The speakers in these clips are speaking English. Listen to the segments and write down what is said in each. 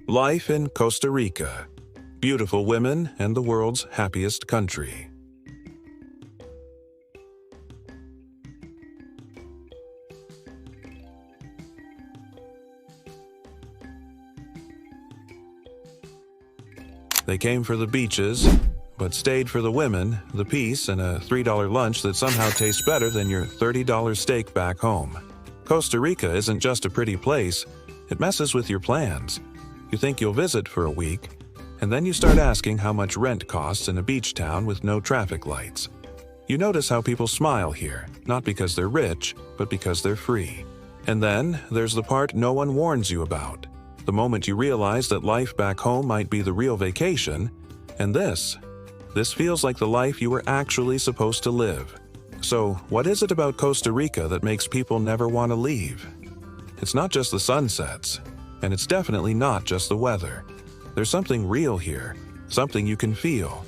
Life in Costa Rica. Beautiful women and the world's happiest country. They came for the beaches, but stayed for the women, the peace, and a $3 lunch that somehow tastes better than your $30 steak back home. Costa Rica isn't just a pretty place, it messes with your plans. You think you'll visit for a week, and then you start asking how much rent costs in a beach town with no traffic lights. You notice how people smile here, not because they're rich, but because they're free. And then there's the part no one warns you about. The moment you realize that life back home might be the real vacation, and this feels like the life you were actually supposed to live. So, what is it about Costa Rica that makes people never want to leave? It's not just the sunsets, and it's definitely not just the weather. There's something real here, something you can feel.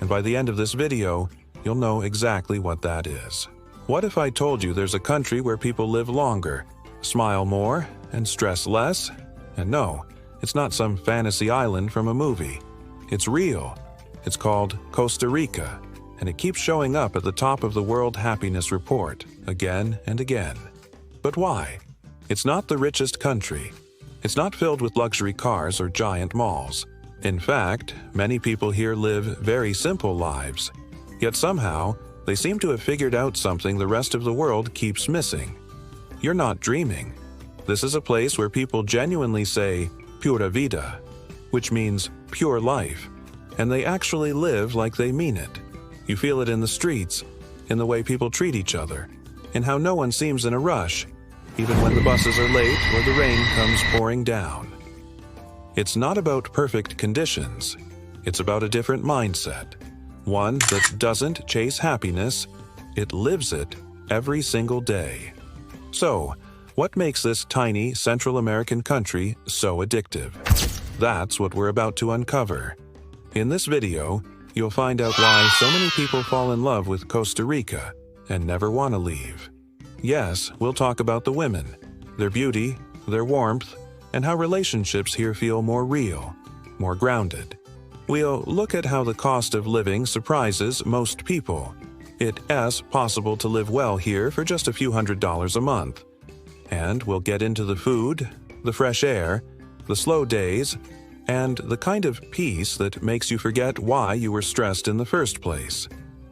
And by the end of this video, you'll know exactly what that is. What if I told you there's a country where people live longer, smile more, and stress less? And no, it's not some fantasy island from a movie. It's real. It's called Costa Rica, and it keeps showing up at the top of the World Happiness Report again and again. But why? It's not the richest country. It's not filled with luxury cars or giant malls. In fact, many people here live very simple lives. Yet somehow, they seem to have figured out something the rest of the world keeps missing. You're not dreaming. This is a place where people genuinely say, Pura Vida, which means pure life, and they actually live like they mean it. You feel it in the streets, in the way people treat each other, in how no one seems in a rush, even when the buses are late or the rain comes pouring down. It's not about perfect conditions. It's about a different mindset. One that doesn't chase happiness, it lives it every single day. So, what makes this tiny Central American country so addictive? That's what we're about to uncover. In this video, you'll find out why so many people fall in love with Costa Rica and never want to leave. Yes, we'll talk about the women, their beauty, their warmth, and how relationships here feel more real, more grounded. We'll look at how the cost of living surprises most people. It's possible to live well here for just a few $100s a month. And we'll get into the food, the fresh air, the slow days, and the kind of peace that makes you forget why you were stressed in the first place.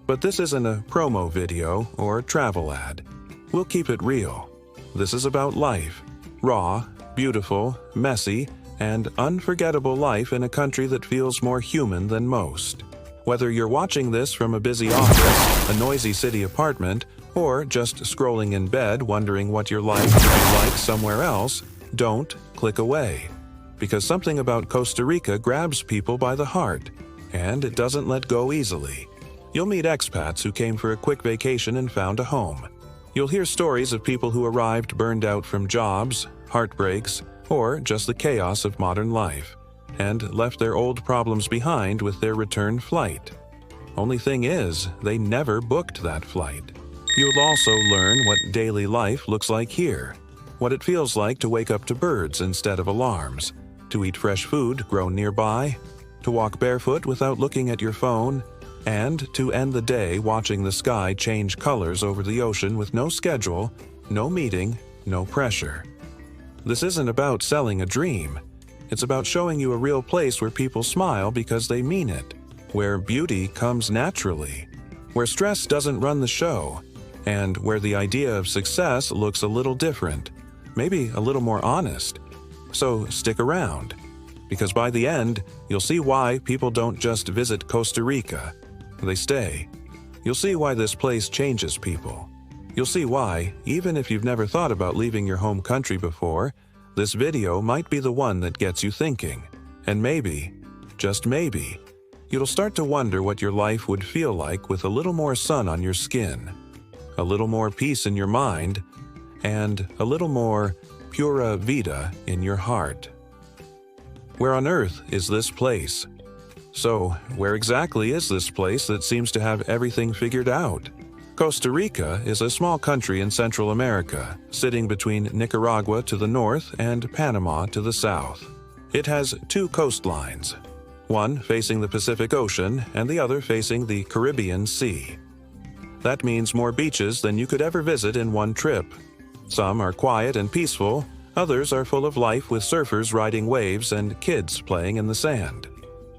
But this isn't a promo video or travel ad. We'll keep it real. This is about life. Raw, beautiful, messy, and unforgettable life in a country that feels more human than most. Whether you're watching this from a busy office, a noisy city apartment, or just scrolling in bed wondering what your life would be like somewhere else, don't click away. Because something about Costa Rica grabs people by the heart, and it doesn't let go easily. You'll meet expats who came for a quick vacation and found a home. You'll hear stories of people who arrived burned out from jobs, heartbreaks, or just the chaos of modern life, and left their old problems behind with their return flight. Only thing is, they never booked that flight. You'll also learn what daily life looks like here, what it feels like to wake up to birds instead of alarms, to eat fresh food grown nearby, to walk barefoot without looking at your phone, and to end the day watching the sky change colors over the ocean with no schedule, no meeting, no pressure. This isn't about selling a dream. It's about showing you a real place where people smile because they mean it, where beauty comes naturally, where stress doesn't run the show, and where the idea of success looks a little different, maybe a little more honest. So stick around, because by the end, you'll see why people don't just visit Costa Rica. They stay. You'll see why this place changes people. You'll see why, even if you've never thought about leaving your home country before, this video might be the one that gets you thinking. And maybe, just maybe, you'll start to wonder what your life would feel like with a little more sun on your skin, a little more peace in your mind, and a little more Pura Vida in your heart. Where on earth is this place? So, where exactly is this place that seems to have everything figured out? Costa Rica is a small country in Central America, sitting between Nicaragua to the north and Panama to the south. It has two coastlines, one facing the Pacific Ocean and the other facing the Caribbean Sea. That means more beaches than you could ever visit in one trip. Some are quiet and peaceful, others are full of life with surfers riding waves and kids playing in the sand.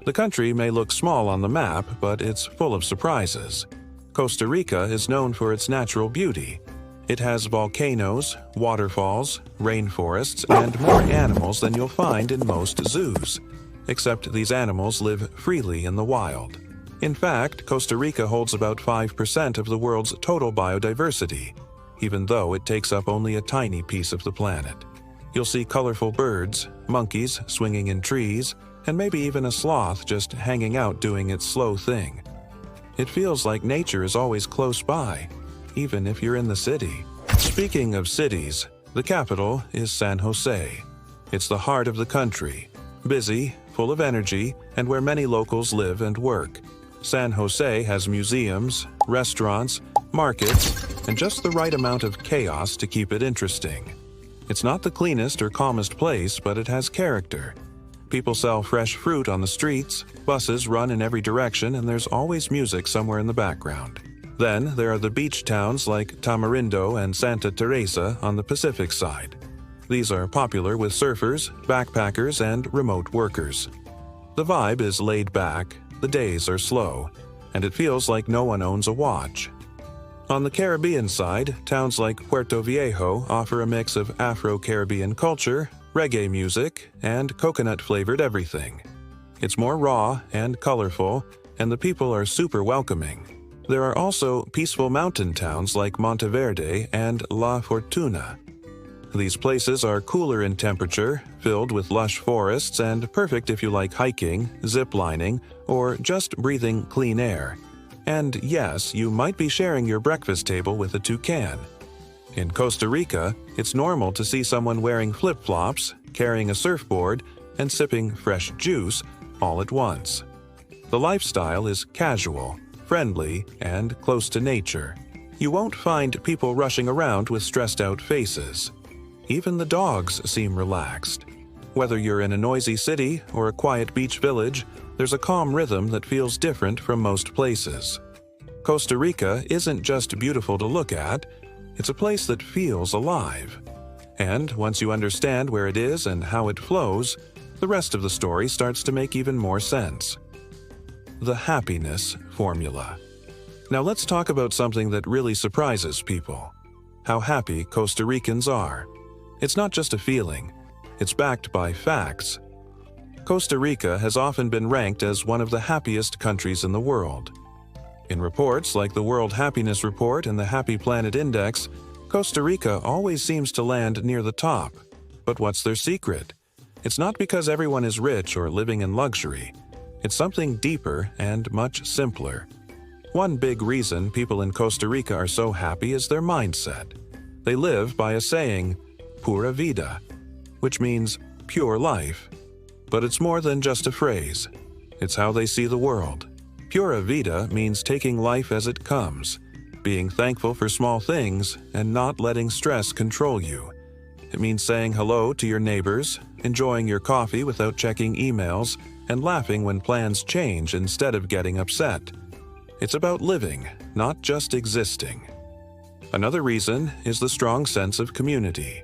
The country may look small on the map, but it's full of surprises. Costa Rica is known for its natural beauty. It has volcanoes, waterfalls, rainforests, and more animals than you'll find in most zoos. Except these animals live freely in the wild. In fact, Costa Rica holds about 5% of the world's total biodiversity, even though it takes up only a tiny piece of the planet. You'll see colorful birds, monkeys swinging in trees, and maybe even a sloth just hanging out doing its slow thing. It feels like nature is always close by, even if you're in the city. Speaking of cities, the capital is San Jose. It's the heart of the country, busy, full of energy, and where many locals live and work. San Jose has museums, restaurants, markets, and just the right amount of chaos to keep it interesting. It's not the cleanest or calmest place, but it has character. People sell fresh fruit on the streets, buses run in every direction, and there's always music somewhere in the background. Then there are the beach towns like Tamarindo and Santa Teresa on the Pacific side. These are popular with surfers, backpackers, and remote workers. The vibe is laid back, the days are slow, and it feels like no one owns a watch. On the Caribbean side, towns like Puerto Viejo offer a mix of Afro-Caribbean culture, reggae music, and coconut-flavored everything. It's more raw and colorful, and the people are super welcoming. There are also peaceful mountain towns like Monteverde and La Fortuna. These places are cooler in temperature, filled with lush forests, and perfect if you like hiking, zip-lining, or just breathing clean air. And yes, you might be sharing your breakfast table with a toucan. In Costa Rica, it's normal to see someone wearing flip-flops, carrying a surfboard, and sipping fresh juice all at once. The lifestyle is casual, friendly, and close to nature. You won't find people rushing around with stressed-out faces. Even the dogs seem relaxed. Whether you're in a noisy city or a quiet beach village, there's a calm rhythm that feels different from most places. Costa Rica isn't just beautiful to look at, it's a place that feels alive. And once you understand where it is and how it flows, the rest of the story starts to make even more sense. The happiness formula. Now let's talk about something that really surprises people: how happy Costa Ricans are. It's not just a feeling, it's backed by facts. Costa Rica has often been ranked as one of the happiest countries in the world. In reports like the World Happiness Report and the Happy Planet Index, Costa Rica always seems to land near the top. But what's their secret? It's not because everyone is rich or living in luxury. It's something deeper and much simpler. One big reason people in Costa Rica are so happy is their mindset. They live by a saying, Pura Vida, which means pure life. But it's more than just a phrase. It's how they see the world. Pura Vida means taking life as it comes, being thankful for small things, and not letting stress control you. It means saying hello to your neighbors, enjoying your coffee without checking emails, and laughing when plans change instead of getting upset. It's about living, not just existing. Another reason is the strong sense of community.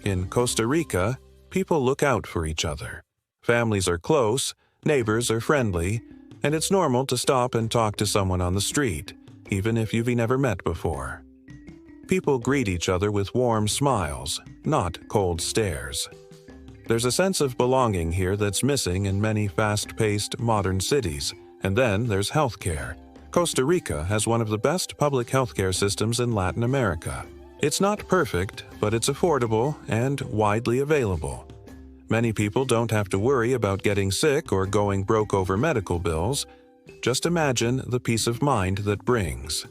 In Costa Rica, people look out for each other. Families are close, neighbors are friendly, and it's normal to stop and talk to someone on the street, even if you've never met before. People greet each other with warm smiles, not cold stares. There's a sense of belonging here that's missing in many fast-paced modern cities. And then there's healthcare. Costa Rica has one of the best public healthcare systems in Latin America. It's not perfect, but it's affordable and widely available. Many people don't have to worry about getting sick or going broke over medical bills. Just imagine the peace of mind that brings.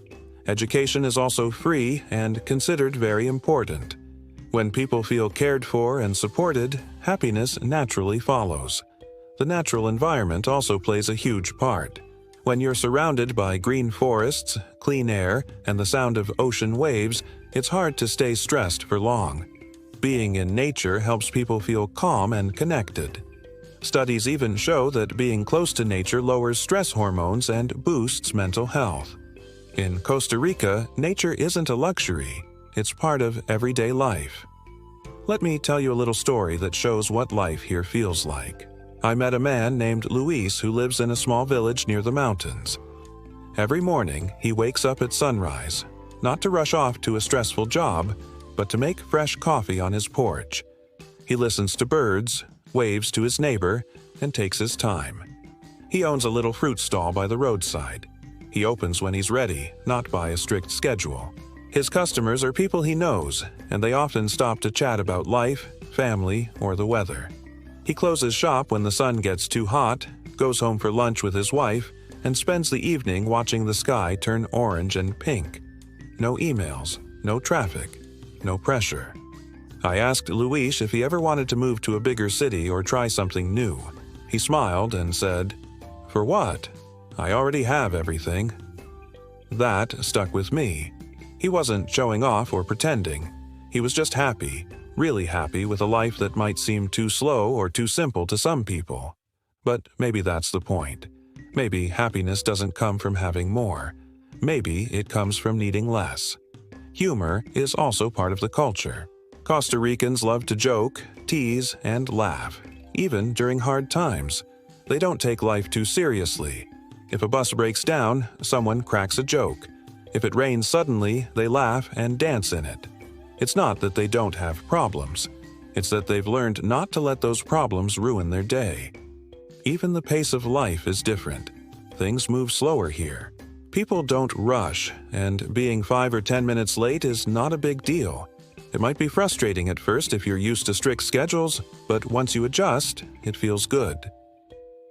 Education is also free and considered very important. When people feel cared for and supported, happiness naturally follows. The natural environment also plays a huge part. When you're surrounded by green forests, clean air, and the sound of ocean waves, it's hard to stay stressed for long. Being in nature helps people feel calm and connected. Studies even show that being close to nature lowers stress hormones and boosts mental health. In Costa Rica, nature isn't a luxury, it's part of everyday life. Let me tell you a little story that shows what life here feels like. I met a man named Luis who lives in a small village near the mountains. Every morning, he wakes up at sunrise, not to rush off to a stressful job, but to make fresh coffee on his porch. He listens to birds, waves to his neighbor, and takes his time. He owns a little fruit stall by the roadside. He opens when he's ready, not by a strict schedule. His customers are people he knows, and they often stop to chat about life, family, or the weather. He closes shop when the sun gets too hot, goes home for lunch with his wife, and spends the evening watching the sky turn orange and pink. No emails, no traffic, no pressure. I asked Luis if he ever wanted to move to a bigger city or try something new. He smiled and said, "For what? I already have everything." That stuck with me. He wasn't showing off or pretending. He was just happy, really happy with a life that might seem too slow or too simple to some people. But maybe that's the point. Maybe happiness doesn't come from having more. Maybe it comes from needing less. Humor is also part of the culture. Costa Ricans love to joke, tease, and laugh, even during hard times. They don't take life too seriously. If a bus breaks down, someone cracks a joke. If it rains suddenly, they laugh and dance in it. It's not that they don't have problems. It's that they've learned not to let those problems ruin their day. Even the pace of life is different. Things move slower here. People don't rush, and being 5 or 10 minutes late is not a big deal. It might be frustrating at first if you're used to strict schedules, but once you adjust, it feels good.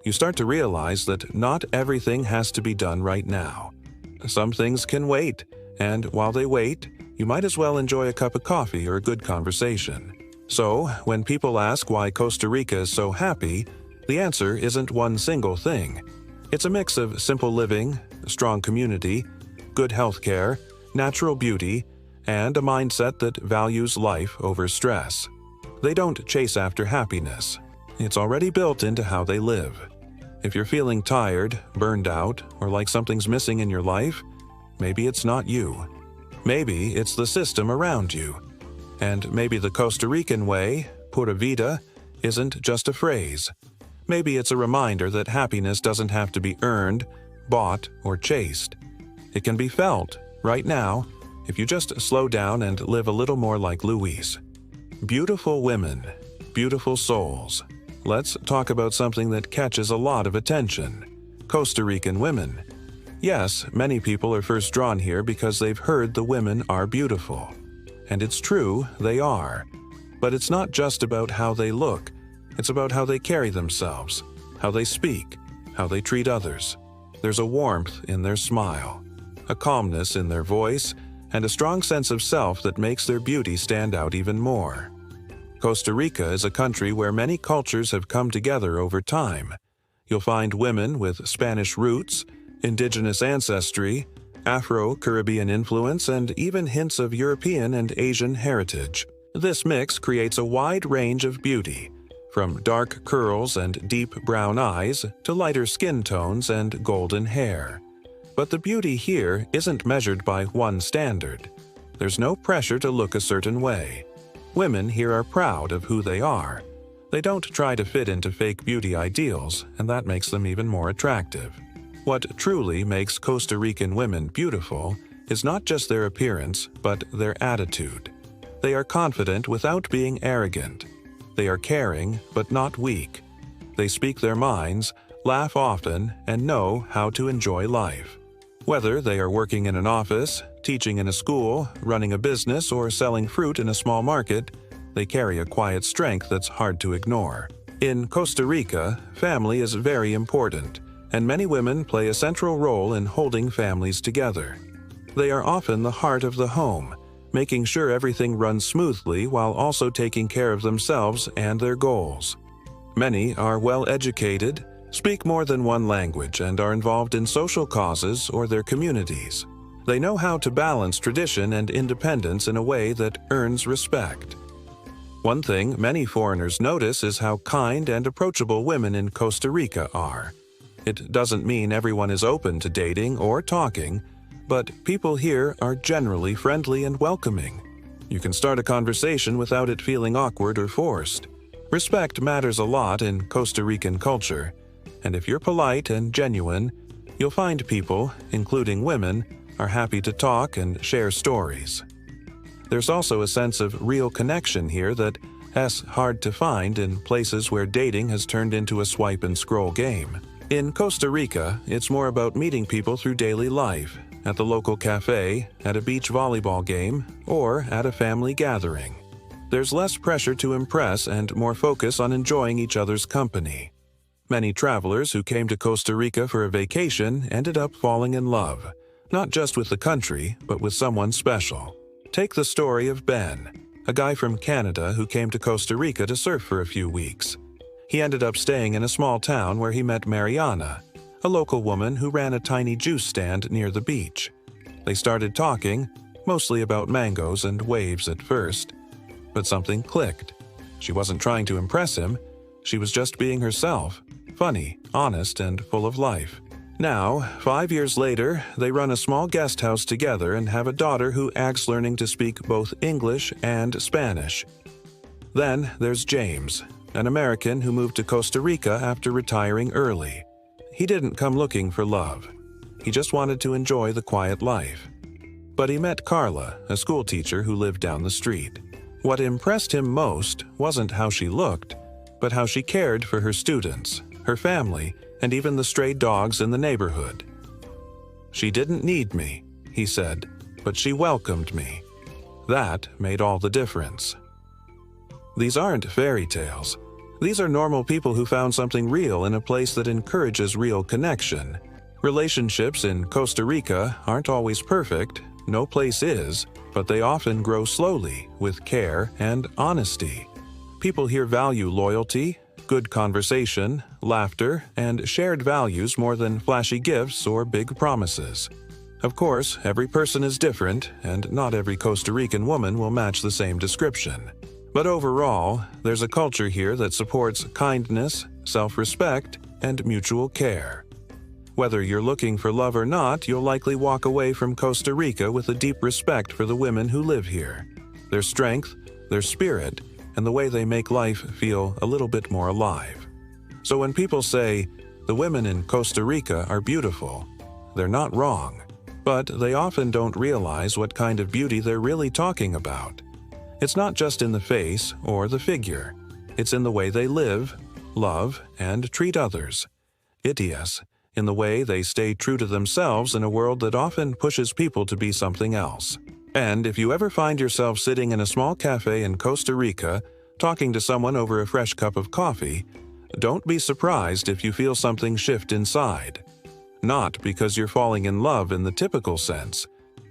You start to realize that not everything has to be done right now. Some things can wait, and while they wait, you might as well enjoy a cup of coffee or a good conversation. So, when people ask why Costa Rica is so happy, the answer isn't one single thing. It's a mix of simple living, a strong community, good health care, natural beauty, and a mindset that values life over stress. They don't chase after happiness. It's already built into how they live. If you're feeling tired, burned out, or like something's missing in your life, maybe it's not you. Maybe it's the system around you. And maybe the Costa Rican way, Pura Vida, isn't just a phrase. Maybe it's a reminder that happiness doesn't have to be earned, bought, or chased. It can be felt, right now, if you just slow down and live a little more like Luis. Beautiful women, beautiful souls. Let's talk about something that catches a lot of attention. Costa Rican women. Yes, many people are first drawn here because they've heard the women are beautiful. And it's true, they are. But it's not just about how they look. It's about how they carry themselves, how they speak, how they treat others. There's a warmth in their smile, a calmness in their voice, and a strong sense of self that makes their beauty stand out even more. Costa Rica is a country where many cultures have come together over time. You'll find women with Spanish roots, indigenous ancestry, Afro-Caribbean influence, and even hints of European and Asian heritage. This mix creates a wide range of beauty, from dark curls and deep brown eyes to lighter skin tones and golden hair. But the beauty here isn't measured by one standard. There's no pressure to look a certain way. Women here are proud of who they are. They don't try to fit into fake beauty ideals, and that makes them even more attractive. What truly makes Costa Rican women beautiful is not just their appearance, but their attitude. They are confident without being arrogant. They are caring, but not weak. They speak their minds, laugh often, and know how to enjoy life. Whether they are working in an office, teaching in a school, running a business, or selling fruit in a small market, they carry a quiet strength that's hard to ignore. In Costa Rica, family is very important, and many women play a central role in holding families together. They are often the heart of the home, making sure everything runs smoothly while also taking care of themselves and their goals. Many are well-educated, speak more than one language, and are involved in social causes or their communities. They know how to balance tradition and independence in a way that earns respect. One thing many foreigners notice is how kind and approachable women in Costa Rica are. It doesn't mean everyone is open to dating or talking, but people here are generally friendly and welcoming. You can start a conversation without it feeling awkward or forced. Respect matters a lot in Costa Rican culture, and if you're polite and genuine, you'll find people, including women, are happy to talk and share stories. There's also a sense of real connection here that's hard to find in places where dating has turned into a swipe and scroll game. In Costa Rica, it's more about meeting people through daily life, at the local cafe, at a beach volleyball game, or at a family gathering. There's less pressure to impress and more focus on enjoying each other's company. Many travelers who came to Costa Rica for a vacation ended up falling in love, not just with the country, but with someone special. Take the story of Ben, a guy from Canada who came to Costa Rica to surf for a few weeks. He ended up staying in a small town where he met Mariana, a local woman who ran a tiny juice stand near the beach. They started talking, mostly about mangoes and waves at first. But something clicked. She wasn't trying to impress him. She was just being herself, funny, honest, and full of life. Now, 5 years later, they run a small guest house together and have a daughter who acts learning to speak both English and Spanish. Then there's James, an American who moved to Costa Rica after retiring early. He didn't come looking for love. He just wanted to enjoy the quiet life. But he met Carla, a schoolteacher who lived down the street. What impressed him most wasn't how she looked, but how she cared for her students, her family, and even the stray dogs in the neighborhood. "She didn't need me," he said, "but she welcomed me." That made all the difference. These aren't fairy tales. These are normal people who found something real in a place that encourages real connection. Relationships in Costa Rica aren't always perfect, no place is, but they often grow slowly, with care and honesty. People here value loyalty, good conversation, laughter, and shared values more than flashy gifts or big promises. Of course, every person is different, and not every Costa Rican woman will match the same description. But overall, there's a culture here that supports kindness, self-respect, and mutual care. Whether you're looking for love or not, you'll likely walk away from Costa Rica with a deep respect for the women who live here, their strength, their spirit, and the way they make life feel a little bit more alive. So when people say, "The women in Costa Rica are beautiful," they're not wrong, but they often don't realize what kind of beauty they're really talking about. It's not just in the face or the figure. It's in the way they live, love, and treat others. Itias, in the way they stay true to themselves in a world that often pushes people to be something else. And if you ever find yourself sitting in a small cafe in Costa Rica, talking to someone over a fresh cup of coffee, don't be surprised if you feel something shift inside. Not because you're falling in love in the typical sense,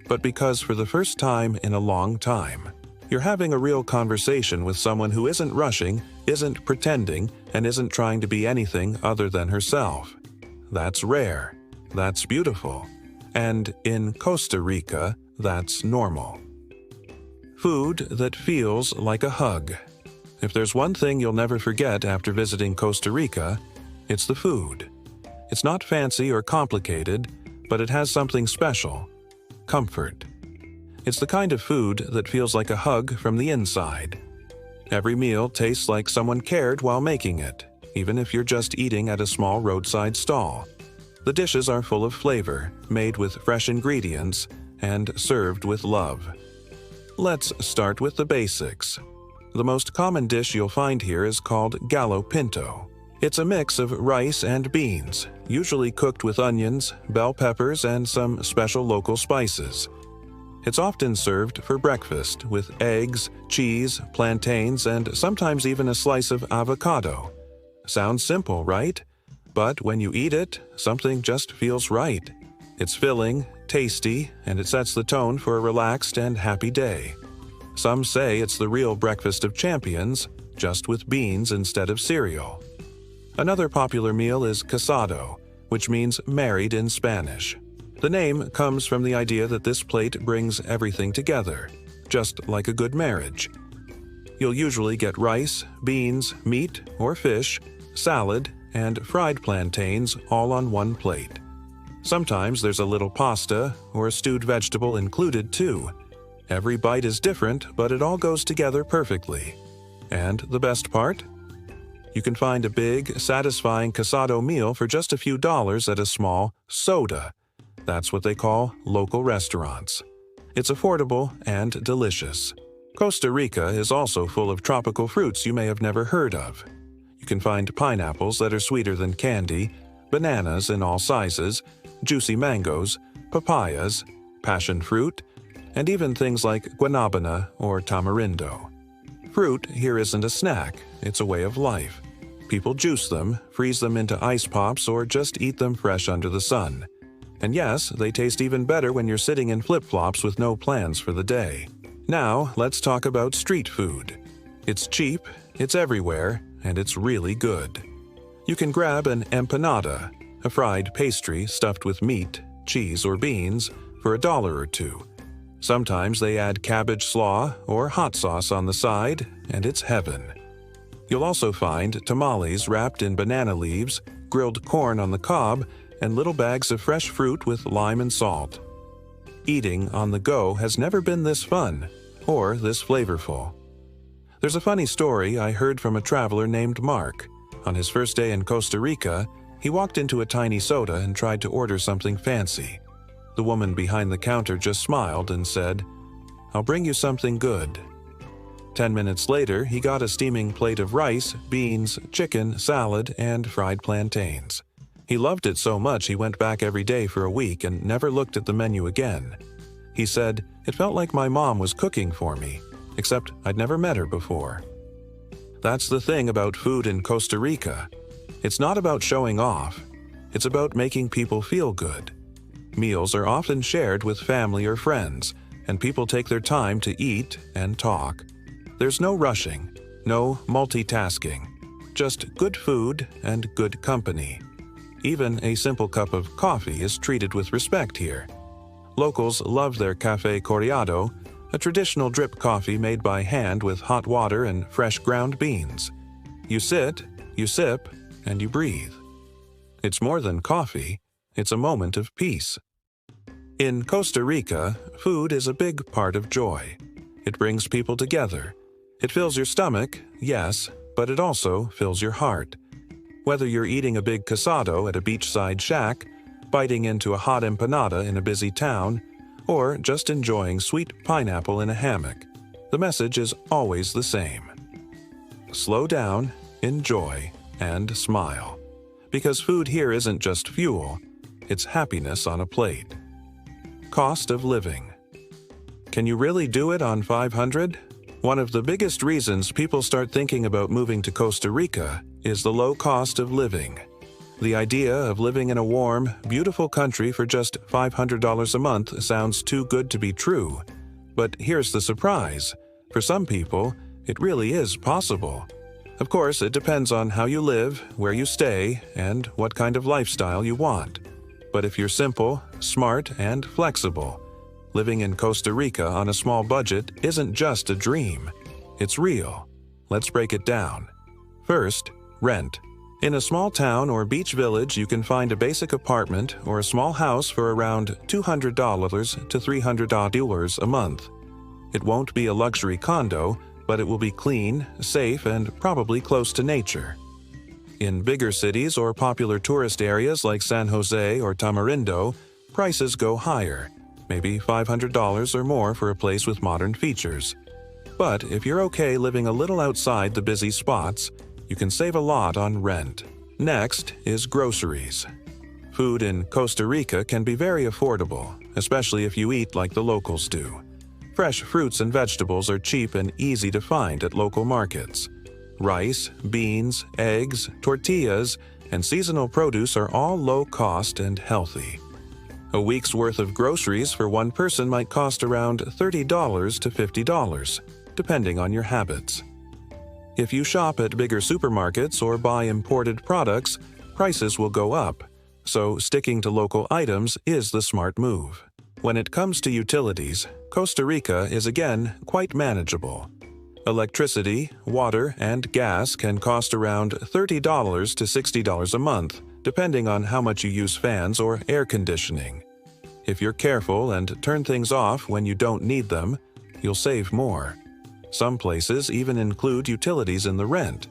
but because for the first time in a long time, you're having a real conversation with someone who isn't rushing, isn't pretending, and isn't trying to be anything other than herself. That's rare. That's beautiful. And in Costa Rica, that's normal. Food that feels like a hug. If there's one thing you'll never forget after visiting Costa Rica, it's the food. It's not fancy or complicated, but it has something special: comfort. It's the kind of food that feels like a hug from the inside. Every meal tastes like someone cared while making it, even if you're just eating at a small roadside stall. The dishes are full of flavor, made with fresh ingredients, and served with love. Let's start with the basics. The most common dish you'll find here is called gallo pinto. It's a mix of rice and beans, usually cooked with onions, bell peppers, and some special local spices. It's often served for breakfast with eggs, cheese, plantains, and sometimes even a slice of avocado. Sounds simple, right? But when you eat it, something just feels right. It's filling, tasty, and it sets the tone for a relaxed and happy day. Some say it's the real breakfast of champions, just with beans instead of cereal. Another popular meal is casado, which means married in Spanish. The name comes from the idea that this plate brings everything together, just like a good marriage. You'll usually get rice, beans, meat or fish, salad, and fried plantains all on one plate. Sometimes there's a little pasta or a stewed vegetable included too. Every bite is different, but it all goes together perfectly. And the best part? You can find a big, satisfying casado meal for just a few dollars at a small soda. That's what they call local restaurants. It's affordable and delicious. Costa Rica is also full of tropical fruits you may have never heard of. You can find pineapples that are sweeter than candy, bananas in all sizes, juicy mangoes, papayas, passion fruit, and even things like guanabana or tamarindo. Fruit here isn't a snack, it's a way of life. People juice them, freeze them into ice pops, or just eat them fresh under the sun. And yes, they taste even better when you're sitting in flip-flops with no plans for the day. Now, let's talk about street food. It's cheap, it's everywhere, and it's really good. You can grab an empanada, a fried pastry stuffed with meat, cheese, or beans, for $1 or $2. Sometimes they add cabbage slaw or hot sauce on the side, and it's heaven. You'll also find tamales wrapped in banana leaves, grilled corn on the cob, and little bags of fresh fruit with lime and salt. Eating on the go has never been this fun, or this flavorful. There's a funny story I heard from a traveler named Mark. On his first day in Costa Rica, he walked into a tiny soda and tried to order something fancy. The woman behind the counter just smiled and said, "I'll bring you something good." 10 minutes later, he got a steaming plate of rice, beans, chicken, salad, and fried plantains. He loved it so much he went back every day for a week and never looked at the menu again. He said, "It felt like my mom was cooking for me, except I'd never met her before." That's the thing about food in Costa Rica. It's not about showing off. It's about making people feel good. Meals are often shared with family or friends, and people take their time to eat and talk. There's no rushing, no multitasking, just good food and good company. Even a simple cup of coffee is treated with respect here. Locals love their café corriado, a traditional drip coffee made by hand with hot water and fresh ground beans. You sit, you sip, and you breathe. It's more than coffee, it's a moment of peace. In Costa Rica, food is a big part of joy. It brings people together. It fills your stomach, yes, but it also fills your heart. Whether you're eating a big casado at a beachside shack, biting into a hot empanada in a busy town, or just enjoying sweet pineapple in a hammock, the message is always the same. Slow down, enjoy, and smile. Because food here isn't just fuel, it's happiness on a plate. Cost of living. Can you really do it on $500? One of the biggest reasons people start thinking about moving to Costa Rica is the low cost of living. The idea of living in a warm, beautiful country for just $500 a month sounds too good to be true. But here's the surprise. For some people, it really is possible. Of course, it depends on how you live, where you stay, and what kind of lifestyle you want. But if you're simple, smart, and flexible, living in Costa Rica on a small budget isn't just a dream. It's real. Let's break it down. First, rent. In a small town or beach village, you can find a basic apartment or a small house for around $200 to $300 a month. It won't be a luxury condo, but it will be clean, safe, and probably close to nature. In bigger cities or popular tourist areas like San Jose or Tamarindo, prices go higher, maybe $500 or more for a place with modern features. But if you're okay living a little outside the busy spots, you can save a lot on rent. Next is groceries. Food in Costa Rica can be very affordable, especially if you eat like the locals do. Fresh fruits and vegetables are cheap and easy to find at local markets. Rice, beans, eggs, tortillas, and seasonal produce are all low cost and healthy. A week's worth of groceries for one person might cost around $30 to $50, depending on your habits. If you shop at bigger supermarkets or buy imported products, prices will go up, so sticking to local items is the smart move. When it comes to utilities, Costa Rica is again quite manageable. Electricity, water, and gas can cost around $30 to $60 a month, depending on how much you use fans or air conditioning. If you're careful and turn things off when you don't need them, you'll save more. Some places even include utilities in the rent.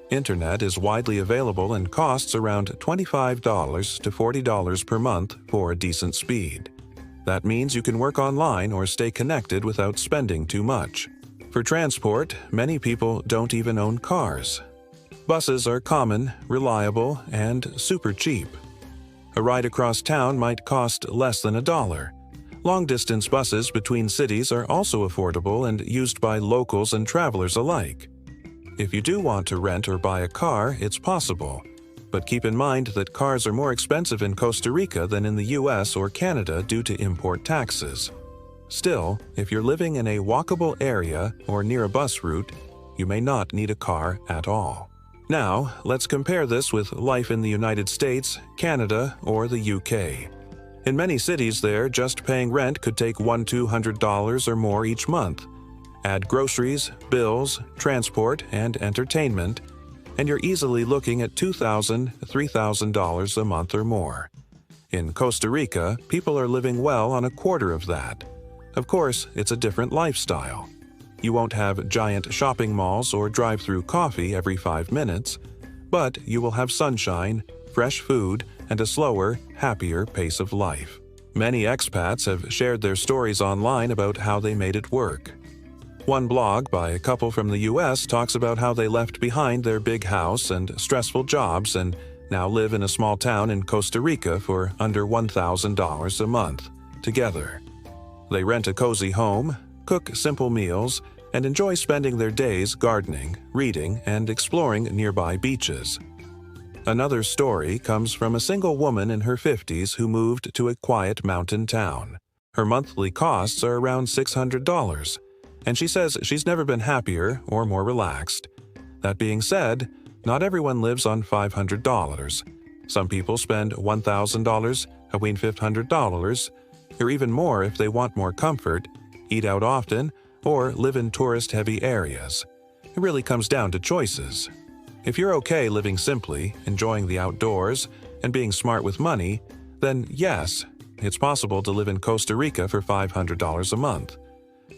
Internet is widely available and costs around $25 to $40 per month for a decent speed. That means you can work online or stay connected without spending too much. For transport, many people don't even own cars. Buses are common, reliable, and super cheap. A ride across town might cost less than $1. Long-distance buses between cities are also affordable and used by locals and travelers alike. If you do want to rent or buy a car, it's possible. But keep in mind that cars are more expensive in Costa Rica than in the US or Canada due to import taxes. Still, if you're living in a walkable area or near a bus route, you may not need a car at all. Now, let's compare this with life in the United States, Canada, or the UK. In many cities there, just paying rent could take $100–200 or more each month. Add groceries, bills, transport, and entertainment, and you're easily looking at $2,000–3,000 a month or more. In Costa Rica, people are living well on a quarter of that. Of course, it's a different lifestyle. You won't have giant shopping malls or drive-through coffee every 5 minutes, but you will have sunshine, fresh food, and a slower, happier pace of life. Many expats have shared their stories online about how they made it work. One blog by a couple from the US talks about how they left behind their big house and stressful jobs and now live in a small town in Costa Rica for under $1,000 a month, together. They rent a cozy home, cook simple meals, and enjoy spending their days gardening, reading, and exploring nearby beaches. Another story comes from a single woman in her 50s who moved to a quiet mountain town. Her monthly costs are around $600, and she says she's never been happier or more relaxed. That being said, not everyone lives on $500. Some people spend $1,000, $1,500, or even more if they want more comfort, eat out often, or live in tourist-heavy areas. It really comes down to choices. If you're okay living simply, enjoying the outdoors, and being smart with money, then yes, it's possible to live in Costa Rica for $500 a month.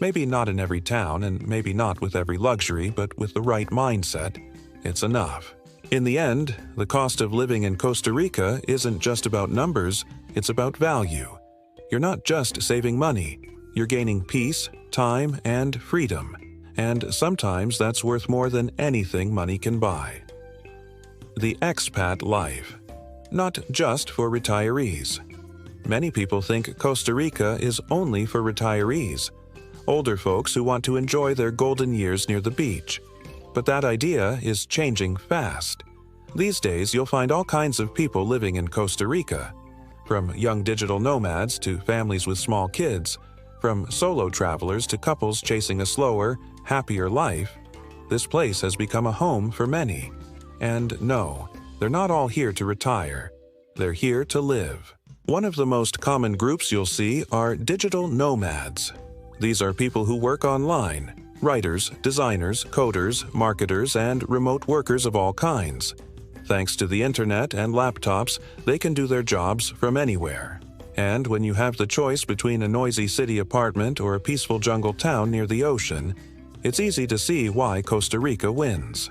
Maybe not in every town and maybe not with every luxury, but with the right mindset, it's enough. In the end, the cost of living in Costa Rica isn't just about numbers, it's about value. You're not just saving money, you're gaining peace, time, and freedom. And sometimes that's worth more than anything money can buy. The expat life. Not just for retirees. Many people think Costa Rica is only for retirees, older folks who want to enjoy their golden years near the beach. But that idea is changing fast. These days, you'll find all kinds of people living in Costa Rica. From young digital nomads to families with small kids, from solo travelers to couples chasing a slower, happier life, this place has become a home for many. And no, they're not all here to retire. They're here to live. One of the most common groups you'll see are digital nomads. These are people who work online, writers, designers, coders, marketers, and remote workers of all kinds. Thanks to the internet and laptops, they can do their jobs from anywhere. And when you have the choice between a noisy city apartment or a peaceful jungle town near the ocean, it's easy to see why Costa Rica wins.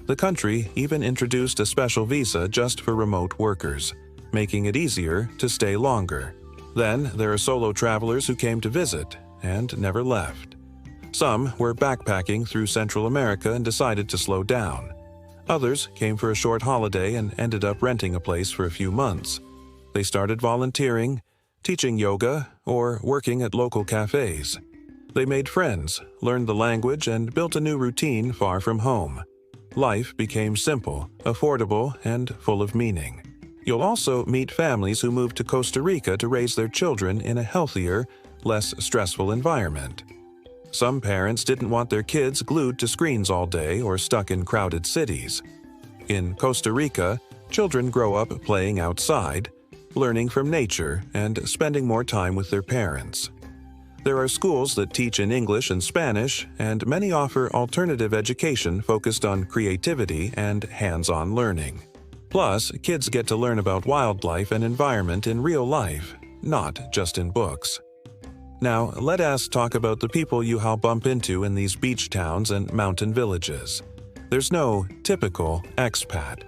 The country even introduced a special visa just for remote workers, making it easier to stay longer. Then there are solo travelers who came to visit and never left. Some were backpacking through Central America and decided to slow down. Others came for a short holiday and ended up renting a place for a few months. They started volunteering, teaching yoga, or working at local cafes. They made friends, learned the language, and built a new routine far from home. Life became simple, affordable, and full of meaning. You'll also meet families who moved to Costa Rica to raise their children in a healthier, less stressful environment. Some parents didn't want their kids glued to screens all day or stuck in crowded cities. In Costa Rica, children grow up playing outside, learning from nature, and spending more time with their parents. There are schools that teach in English and Spanish, and many offer alternative education focused on creativity and hands-on learning. Plus, kids get to learn about wildlife and environment in real life, not just in books. Now, let us talk about the people you'll bump into in these beach towns and mountain villages. There's no typical expat.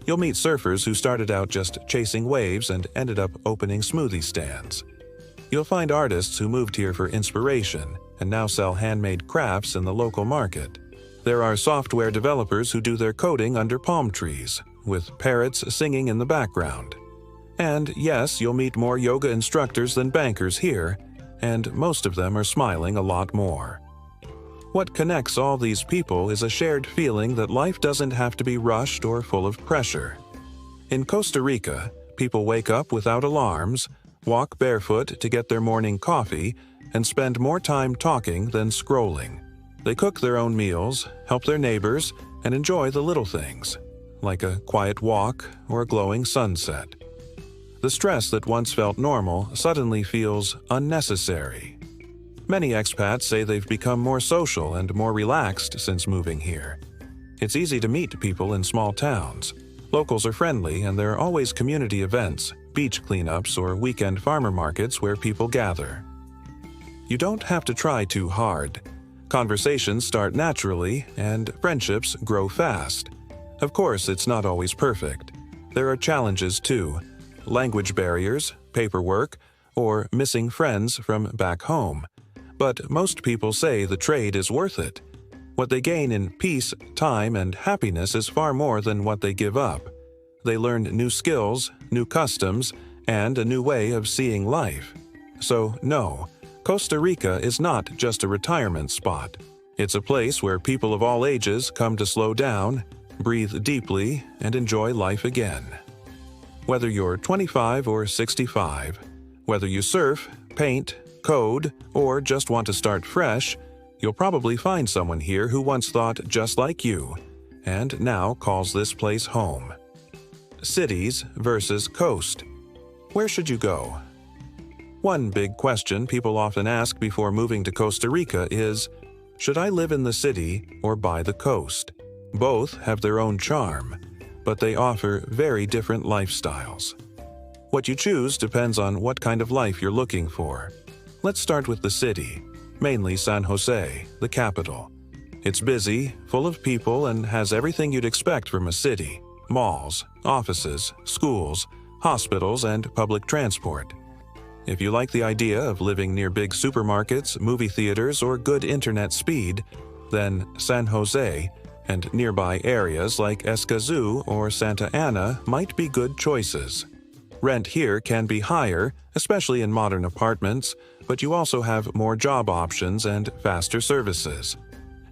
You'll meet surfers who started out just chasing waves and ended up opening smoothie stands. You'll find artists who moved here for inspiration and now sell handmade crafts in the local market. There are software developers who do their coding under palm trees, with parrots singing in the background. And yes, you'll meet more yoga instructors than bankers here, and most of them are smiling a lot more. What connects all these people is a shared feeling that life doesn't have to be rushed or full of pressure. In Costa Rica, people wake up without alarms, walk barefoot to get their morning coffee, and spend more time talking than scrolling. They cook their own meals, help their neighbors, and enjoy the little things, like a quiet walk or a glowing sunset. The stress that once felt normal suddenly feels unnecessary. Many expats say they've become more social and more relaxed since moving here. It's easy to meet people in small towns. Locals are friendly, and there are always community events, beach cleanups, or weekend farmer markets where people gather. You don't have to try too hard. Conversations start naturally, and friendships grow fast. Of course, it's not always perfect. There are challenges too: language barriers, paperwork, or missing friends from back home. But most people say the trade is worth it. What they gain in peace, time, and happiness is far more than what they give up. They learn new skills, new customs, and a new way of seeing life. So no, Costa Rica is not just a retirement spot. It's a place where people of all ages come to slow down, breathe deeply, and enjoy life again. Whether you're 25 or 65, whether you surf, paint, code, or just want to start fresh, you'll probably find someone here who once thought just like you, and now calls this place home. Cities versus coast. Where should you go? One big question people often ask before moving to Costa Rica is, should I live in the city or by the coast? Both have their own charm, but they offer very different lifestyles. What you choose depends on what kind of life you're looking for. Let's start with the city, mainly San Jose, the capital. It's busy, full of people, and has everything you'd expect from a city: malls, offices, schools, hospitals, and public transport. If you like the idea of living near big supermarkets, movie theaters, or good internet speed, then San Jose and nearby areas like Escazú or Santa Ana might be good choices. Rent here can be higher, especially in modern apartments, but you also have more job options and faster services.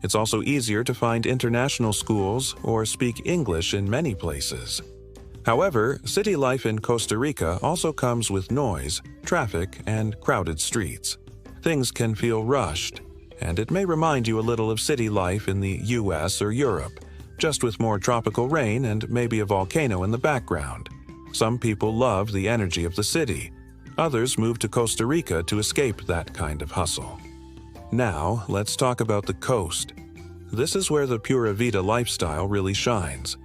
It's also easier to find international schools or speak English in many places. However, city life in Costa Rica also comes with noise, traffic, and crowded streets. Things can feel rushed, and it may remind you a little of city life in the US or Europe, just with more tropical rain and maybe a volcano in the background. Some people love the energy of the city. Others move to Costa Rica to escape that kind of hustle. Now, let's talk about the coast. This is where the Pura Vida lifestyle really shines.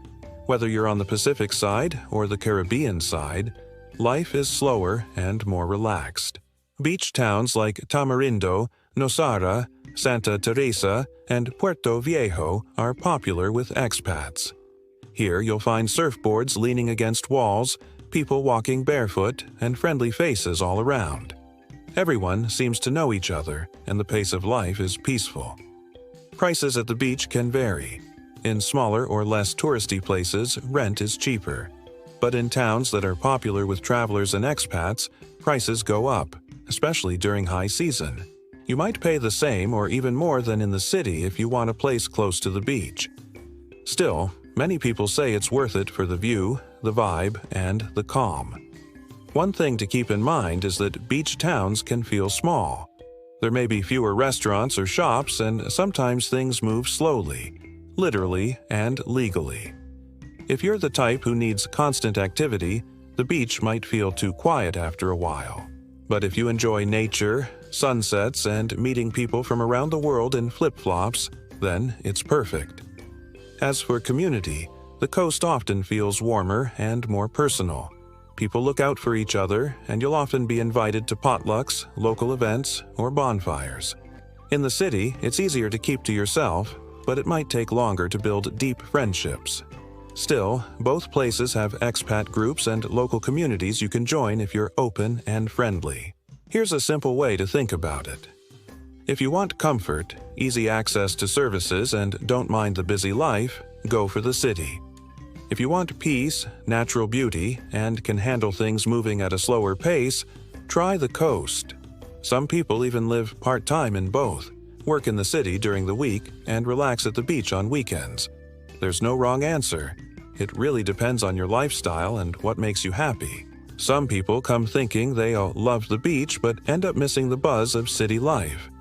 Whether you're on the Pacific side or the Caribbean side, life is slower and more relaxed. Beach towns like Tamarindo, Nosara, Santa Teresa, and Puerto Viejo are popular with expats. Here you'll find surfboards leaning against walls, people walking barefoot, and friendly faces all around. Everyone seems to know each other, and the pace of life is peaceful. Prices at the beach can vary. In smaller or less touristy places, rent is cheaper. But in towns that are popular with travelers and expats, prices go up, especially during high season. You might pay the same or even more than in the city if you want a place close to the beach. Still, many people say it's worth it for the view, the vibe, and the calm. One thing to keep in mind is that beach towns can feel small. There may be fewer restaurants or shops, and sometimes things move slowly, literally and legally. If you're the type who needs constant activity, the beach might feel too quiet after a while. But if you enjoy nature, sunsets, and meeting people from around the world in flip-flops, then it's perfect. As for community, the coast often feels warmer and more personal. People look out for each other, and you'll often be invited to potlucks, local events, or bonfires. In the city, it's easier to keep to yourself, but it might take longer to build deep friendships. Still, both places have expat groups and local communities you can join if you're open and friendly. Here's a simple way to think about it. If you want comfort, easy access to services, and don't mind the busy life, go for the city. If you want peace, natural beauty, and can handle things moving at a slower pace, try the coast. Some people even live part-time in both, work in the city during the week, and relax at the beach on weekends. There's no wrong answer. It really depends on your lifestyle and what makes you happy. Some people come thinking they'll love the beach but end up missing the buzz of city life.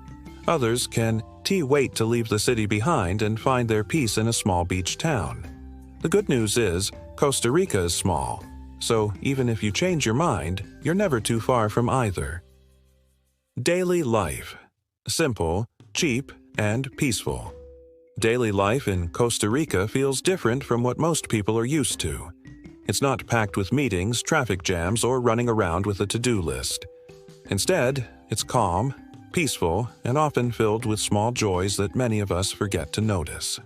Others can wait to leave the city behind and find their peace in a small beach town. The good news is, Costa Rica is small, so even if you change your mind, you're never too far from either. Daily life. Simple, cheap, and peaceful. Daily life in Costa Rica feels different from what most people are used to. It's not packed with meetings, traffic jams, or running around with a to-do list. Instead, it's calm, peaceful, and often filled with small joys that many of us forget to notice.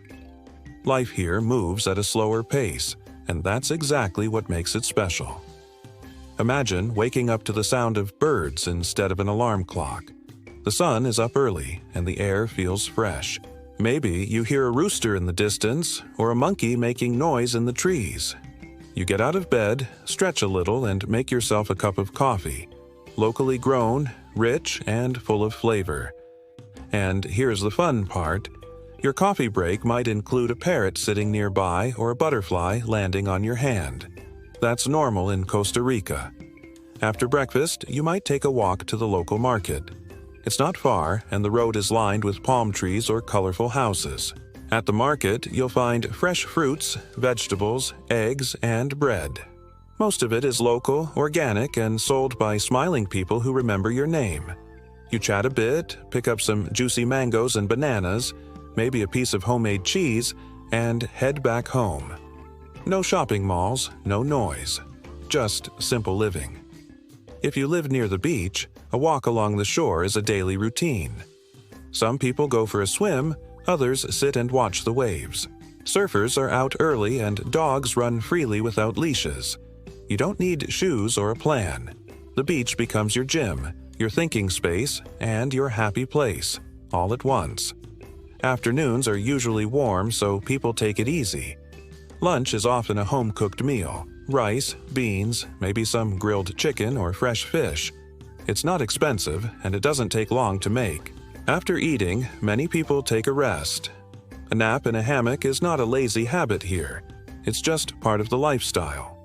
Life here moves at a slower pace, and that's exactly what makes it special. Imagine waking up to the sound of birds instead of an alarm clock. The sun is up early, and the air feels fresh. Maybe you hear a rooster in the distance or a monkey making noise in the trees. You get out of bed, stretch a little, and make yourself a cup of coffee. Locally grown, rich, and full of flavor. And here's the fun part. Your coffee break might include a parrot sitting nearby or a butterfly landing on your hand. That's normal in Costa Rica. After breakfast, you might take a walk to the local market. It's not far, and the road is lined with palm trees or colorful houses. At the market, you'll find fresh fruits, vegetables, eggs, and bread. Most of it is local, organic, and sold by smiling people who remember your name. You chat a bit, pick up some juicy mangoes and bananas, maybe a piece of homemade cheese, and head back home. No shopping malls, no noise. Just simple living. If you live near the beach, a walk along the shore is a daily routine. Some people go for a swim, others sit and watch the waves. Surfers are out early and dogs run freely without leashes. You don't need shoes or a plan. The beach becomes your gym, your thinking space, and your happy place, all at once. Afternoons are usually warm, so people take it easy. Lunch is often a home-cooked meal. Rice, beans, maybe some grilled chicken or fresh fish. It's not expensive, and it doesn't take long to make. After eating, many people take a rest. A nap in a hammock is not a lazy habit here. It's just part of the lifestyle.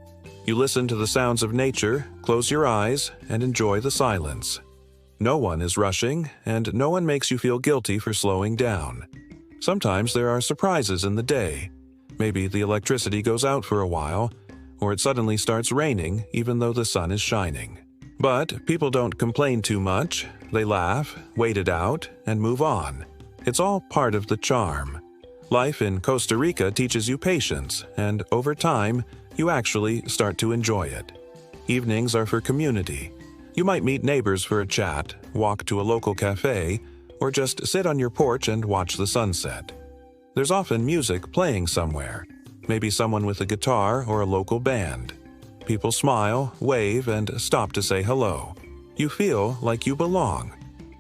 You listen to the sounds of nature, close your eyes, and enjoy the silence. No one is rushing, and no one makes you feel guilty for slowing down. Sometimes there are surprises in the day. Maybe the electricity goes out for a while, or it suddenly starts raining even though the sun is shining. But people don't complain too much. They laugh, wait it out, and move on. It's all part of the charm. Life in Costa Rica teaches you patience, and over time, you actually start to enjoy it. Evenings are for community. You might meet neighbors for a chat, walk to a local cafe, or just sit on your porch and watch the sunset. There's often music playing somewhere, maybe someone with a guitar or a local band. People smile, wave, and stop to say hello. You feel like you belong,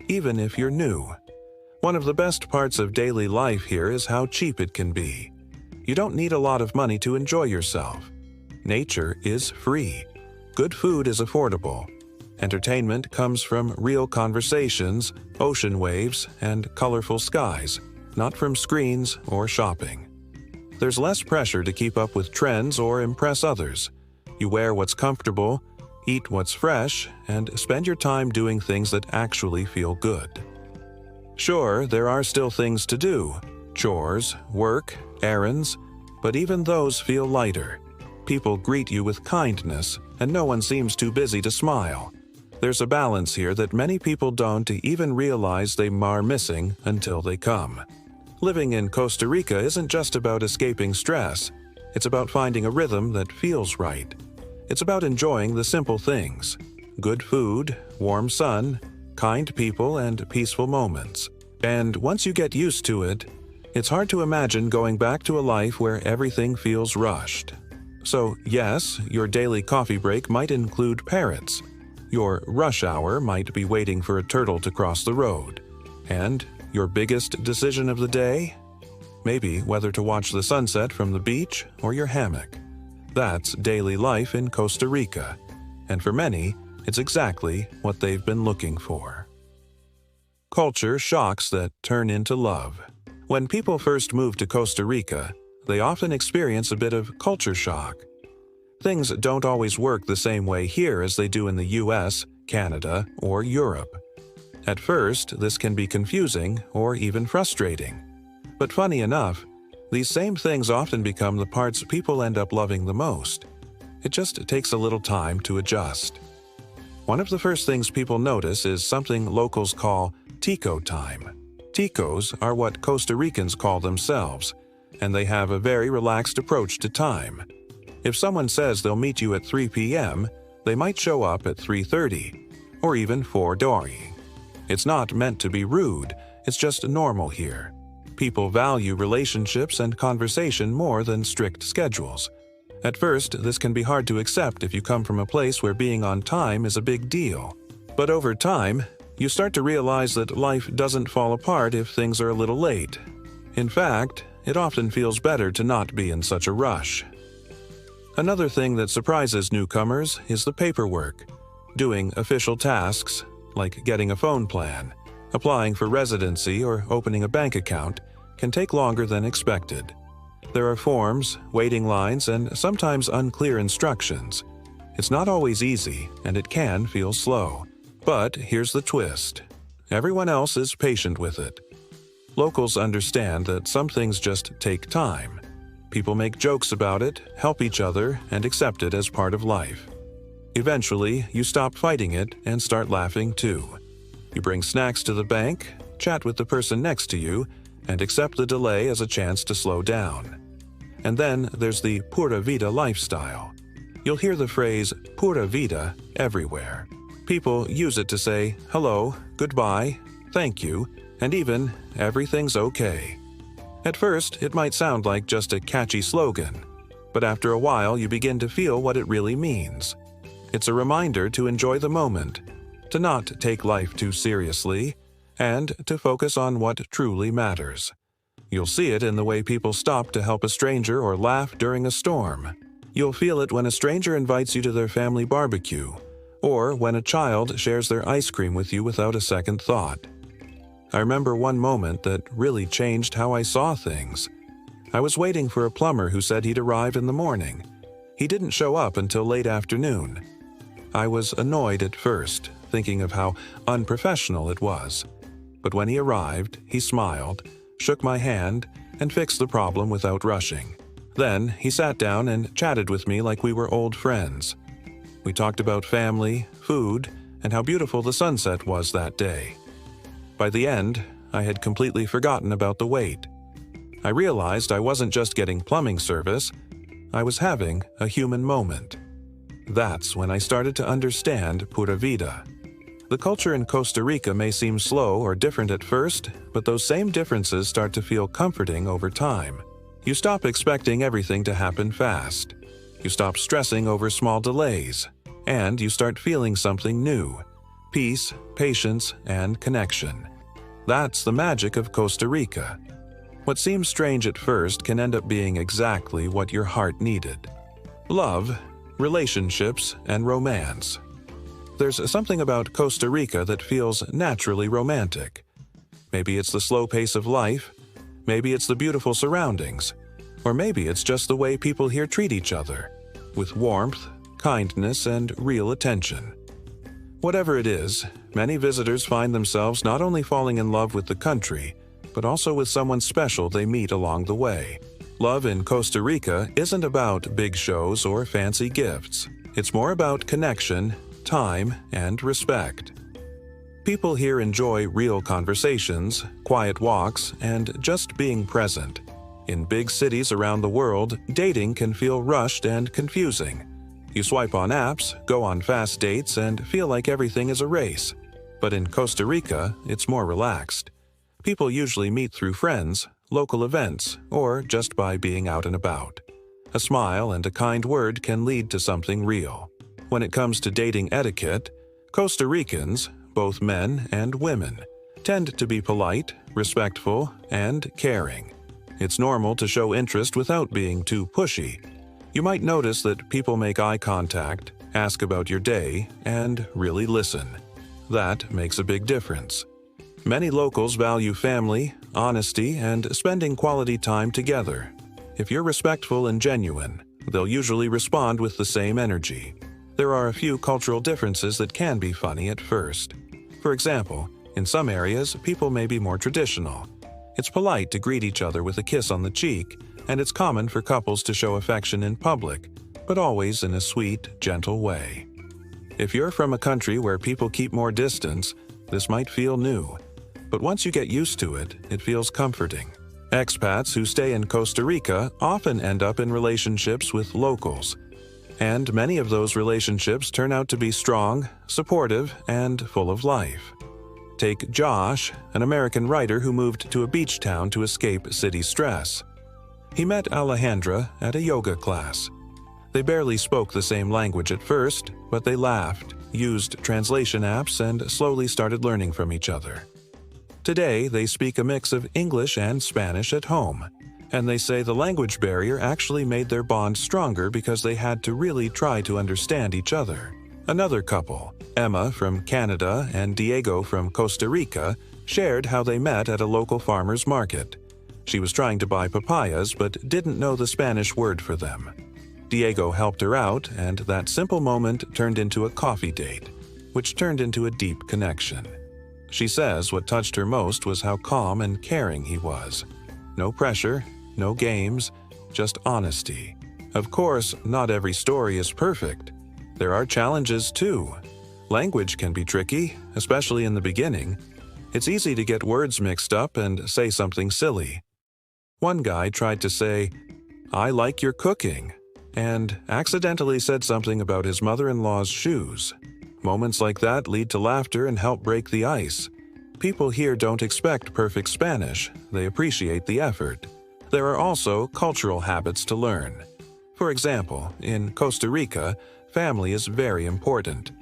even if you're new. One of the best parts of daily life here is how cheap it can be. You don't need a lot of money to enjoy yourself. Nature is free. Good food is affordable. Entertainment comes from real conversations, ocean waves, and colorful skies, not from screens or shopping. There's less pressure to keep up with trends or impress others. You wear what's comfortable, eat what's fresh, and spend your time doing things that actually feel good. Sure, there are still things to do, chores, work, errands, but even those feel lighter. People greet you with kindness, and no one seems too busy to smile. There's a balance here that many people don't even realize they are missing until they come. Living in Costa Rica isn't just about escaping stress. It's about finding a rhythm that feels right. It's about enjoying the simple things: good food, warm sun, kind people, and peaceful moments. And once you get used to it, it's hard to imagine going back to a life where everything feels rushed. So yes, your daily coffee break might include Parrots. Your rush hour might be waiting for a turtle to cross the road. And your biggest decision of the day? Maybe whether to watch the sunset from the beach or your hammock. That's daily life in Costa Rica. And for many, it's exactly what they've been looking for. Culture shocks that turn into love. When people first move to Costa Rica, they often experience a bit of culture shock. Things don't always work the same way here as they do in the US, Canada, or Europe. At first, this can be confusing or even frustrating. But funny enough, these same things often become the parts people end up loving the most. It just takes a little time to adjust. One of the first things people notice is something locals call Tico time. Ticos are what Costa Ricans call themselves, and they have a very relaxed approach to time. If someone says they'll meet you at 3 p.m., they might show up at 3:30, or even 4:00. It's not meant to be rude, it's just normal here. People value relationships and conversation more than strict schedules. At first, this can be hard to accept if you come from a place where being on time is a big deal. But over time, you start to realize that life doesn't fall apart if things are a little late. In fact, it often feels better to not be in such a rush. Another thing that surprises newcomers is the paperwork. Doing official tasks, like getting a phone plan, applying for residency, or opening a bank account, can take longer than expected. There are forms, waiting lines, and sometimes unclear instructions. It's not always easy, and it can feel slow. But here's the twist. Everyone else is patient with it. Locals understand that some things just take time. People make jokes about it, help each other, and accept it as part of life. Eventually, you stop fighting it and start laughing too. You bring snacks to the bank, chat with the person next to you, and accept the delay as a chance to slow down. And then there's the Pura Vida lifestyle. You'll hear the phrase Pura Vida everywhere. People use it to say hello, goodbye, thank you, and even everything's okay. At first, it might sound like just a catchy slogan, but after a while you begin to feel what it really means. It's a reminder to enjoy the moment, to not take life too seriously, and to focus on what truly matters. You'll see it in the way people stop to help a stranger or laugh during a storm. You'll feel it when a stranger invites you to their family barbecue, or when a child shares their ice cream with you without a second thought. I remember one moment that really changed how I saw things. I was waiting for a plumber who said he'd arrive in the morning. He didn't show up until late afternoon. I was annoyed at first, thinking of how unprofessional it was. But when he arrived, he smiled, shook my hand, and fixed the problem without rushing. Then he sat down and chatted with me like we were old friends. We talked about family, food, and how beautiful the sunset was that day. By the end, I had completely forgotten about the wait. I realized I wasn't just getting plumbing service, I was having a human moment. That's when I started to understand Pura Vida. The culture in Costa Rica may seem slow or different at first, but those same differences start to feel comforting over time. You stop expecting everything to happen fast. You stop stressing over small delays, and you start feeling something new: peace, patience, and connection. That's the magic of Costa Rica. What seems strange at first can end up being exactly what your heart needed. Love, relationships, and romance. There's something about Costa Rica that feels naturally romantic. Maybe it's the slow pace of life, maybe it's the beautiful surroundings, or maybe it's just the way people here treat each other, with warmth, kindness, and real attention. Whatever it is, many visitors find themselves not only falling in love with the country, but also with someone special they meet along the way. Love in Costa Rica isn't about big shows or fancy gifts. It's more about connection, time, and respect. People here enjoy real conversations, quiet walks, and just being present. In big cities around the world, dating can feel rushed and confusing. You swipe on apps, go on fast dates, and feel like everything is a race. But in Costa Rica, it's more relaxed. People usually meet through friends, local events, or just by being out and about. A smile and a kind word can lead to something real. When it comes to dating etiquette, Costa Ricans, both men and women, tend to be polite, respectful, and caring. It's normal to show interest without being too pushy. You might notice that people make eye contact, ask about your day, and really listen. That makes a big difference. Many locals value family, honesty, and spending quality time together. If you're respectful and genuine, they'll usually respond with the same energy. There are a few cultural differences that can be funny at first. For example, in some areas, people may be more traditional. It's polite to greet each other with a kiss on the cheek, and it's common for couples to show affection in public, but always in a sweet, gentle way. If you're from a country where people keep more distance, this might feel new. But once you get used to it, it feels comforting. Expats who stay in Costa Rica often end up in relationships with locals. And many of those relationships turn out to be strong, supportive, and full of life. Take Josh, an American writer who moved to a beach town to escape city stress. He met Alejandra at a yoga class. They barely spoke the same language at first, but they laughed, used translation apps, and slowly started learning from each other. Today, they speak a mix of English and Spanish at home, and they say the language barrier actually made their bond stronger because they had to really try to understand each other. Another couple, Emma from Canada and Diego from Costa Rica, shared how they met at a local farmer's market. She was trying to buy papayas but didn't know the Spanish word for them. Diego helped her out, and that simple moment turned into a coffee date, which turned into a deep connection. She says what touched her most was how calm and caring he was. No pressure, no games, just honesty. Of course, not every story is perfect. There are challenges too. Language can be tricky, especially in the beginning. It's easy to get words mixed up and say something silly. One guy tried to say, "I like your cooking," and accidentally said something about his mother-in-law's shoes. Moments like that lead to laughter and help break the ice. People here don't expect perfect Spanish, they appreciate the effort. There are also cultural habits to learn. For example, in Costa Rica, family is very important.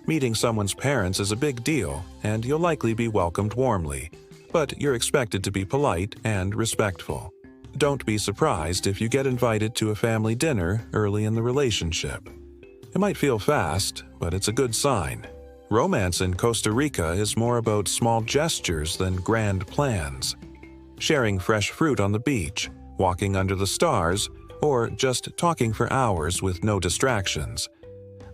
Meeting someone's parents is a big deal, and you'll likely be welcomed warmly, but you're expected to be polite and respectful. Don't be surprised if you get invited to a family dinner early in the relationship. It might feel fast, but it's a good sign. Romance in Costa Rica is more about small gestures than grand plans. Sharing fresh fruit on the beach, walking under the stars, or just talking for hours with no distractions.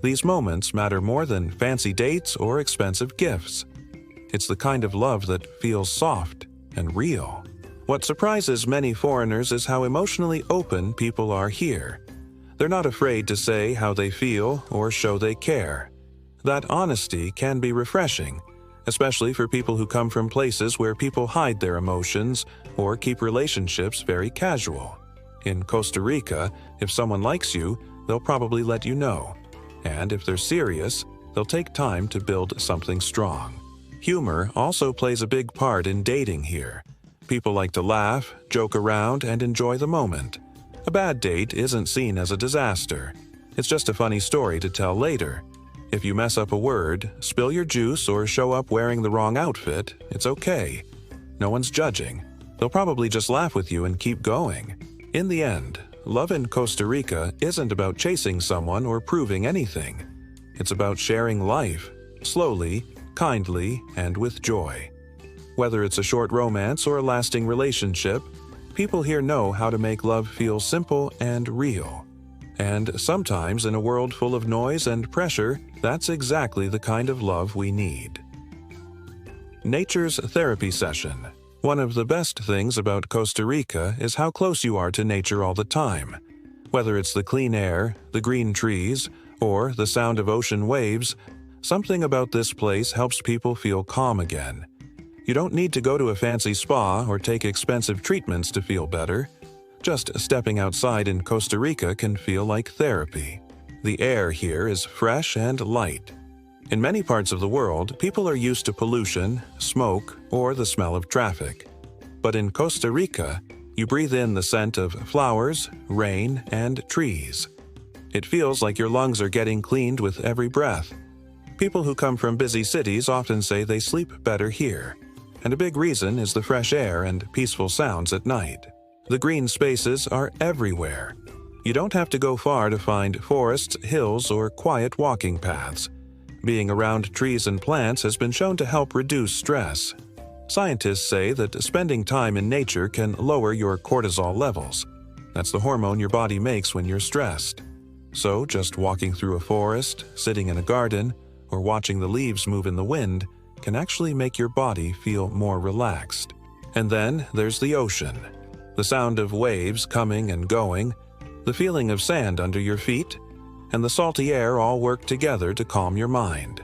These moments matter more than fancy dates or expensive gifts. It's the kind of love that feels soft and real. What surprises many foreigners is how emotionally open people are here. They're not afraid to say how they feel or show they care. That honesty can be refreshing, especially for people who come from places where people hide their emotions or keep relationships very casual. In Costa Rica, if someone likes you, they'll probably let you know. And if they're serious, they'll take time to build something strong. Humor also plays a big part in dating here. People like to laugh, joke around, and enjoy the moment. A bad date isn't seen as a disaster. It's just a funny story to tell later. If you mess up a word, spill your juice, or show up wearing the wrong outfit, it's okay. No one's judging. They'll probably just laugh with you and keep going. In the end, love in Costa Rica isn't about chasing someone or proving anything. It's about sharing life, slowly, kindly, and with joy. Whether it's a short romance or a lasting relationship, people here know how to make love feel simple and real. And sometimes in a world full of noise and pressure, that's exactly the kind of love we need. Nature's therapy session. One of the best things about Costa Rica is how close you are to nature all the time. Whether it's the clean air, the green trees, or the sound of ocean waves, Something about this place helps people feel calm again. You don't need to go to a fancy spa or take expensive treatments to feel better. Just stepping outside in Costa Rica can feel like therapy. The air here is fresh and light. In many parts of the world, people are used to pollution, smoke, or the smell of traffic. But in Costa Rica, you breathe in the scent of flowers, rain, and trees. It feels like your lungs are getting cleaned with every breath. People who come from busy cities often say they sleep better here, and a big reason is the fresh air and peaceful sounds at night. The green spaces are everywhere. You don't have to go far to find forests, hills, or quiet walking paths. Being around trees and plants has been shown to help reduce stress. Scientists say that spending time in nature can lower your cortisol levels. That's the hormone your body makes when you're stressed. So just walking through a forest, sitting in a garden, or watching the leaves move in the wind can actually make your body feel more relaxed. And then there's the ocean. The sound of waves coming and going, the feeling of sand under your feet, and the salty air all work together to calm your mind.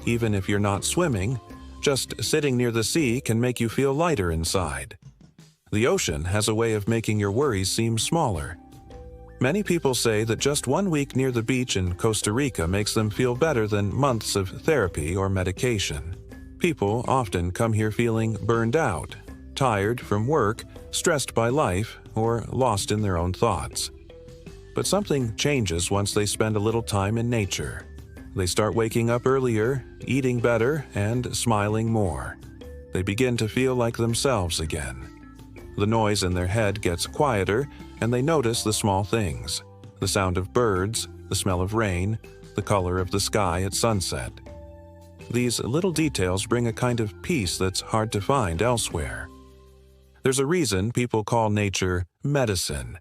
Even if you're not swimming, just sitting near the sea can make you feel lighter inside. The ocean has a way of making your worries seem smaller. Many people say that just 1 week near the beach in Costa Rica makes them feel better than months of therapy or medication. People often come here feeling burned out, tired from work, stressed by life, or lost in their own thoughts. But something changes once they spend a little time in nature. They start waking up earlier, eating better, and smiling more. They begin to feel like themselves again. The noise in their head gets quieter, and they notice the small things: the sound of birds, the smell of rain, the color of the sky at sunset. These little details bring a kind of peace that's hard to find elsewhere. There's a reason people call nature medicine.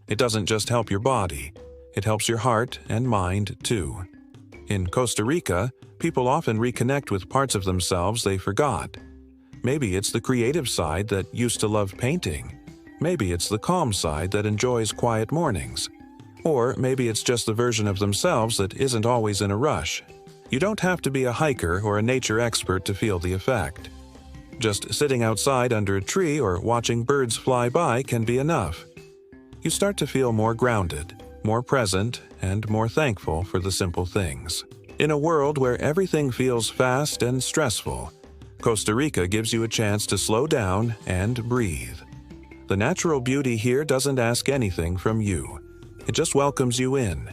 It doesn't just help your body, it helps your heart and mind too. In Costa Rica, people often reconnect with parts of themselves they forgot. Maybe it's the creative side that used to love painting. Maybe it's the calm side that enjoys quiet mornings. Or maybe it's just the version of themselves that isn't always in a rush. You don't have to be a hiker or a nature expert to feel the effect. Just sitting outside under a tree or watching birds fly by can be enough. You start to feel more grounded, more present, and more thankful for the simple things. In a world where everything feels fast and stressful, Costa Rica gives you a chance to slow down and breathe. The natural beauty here doesn't ask anything from you. It just welcomes you in,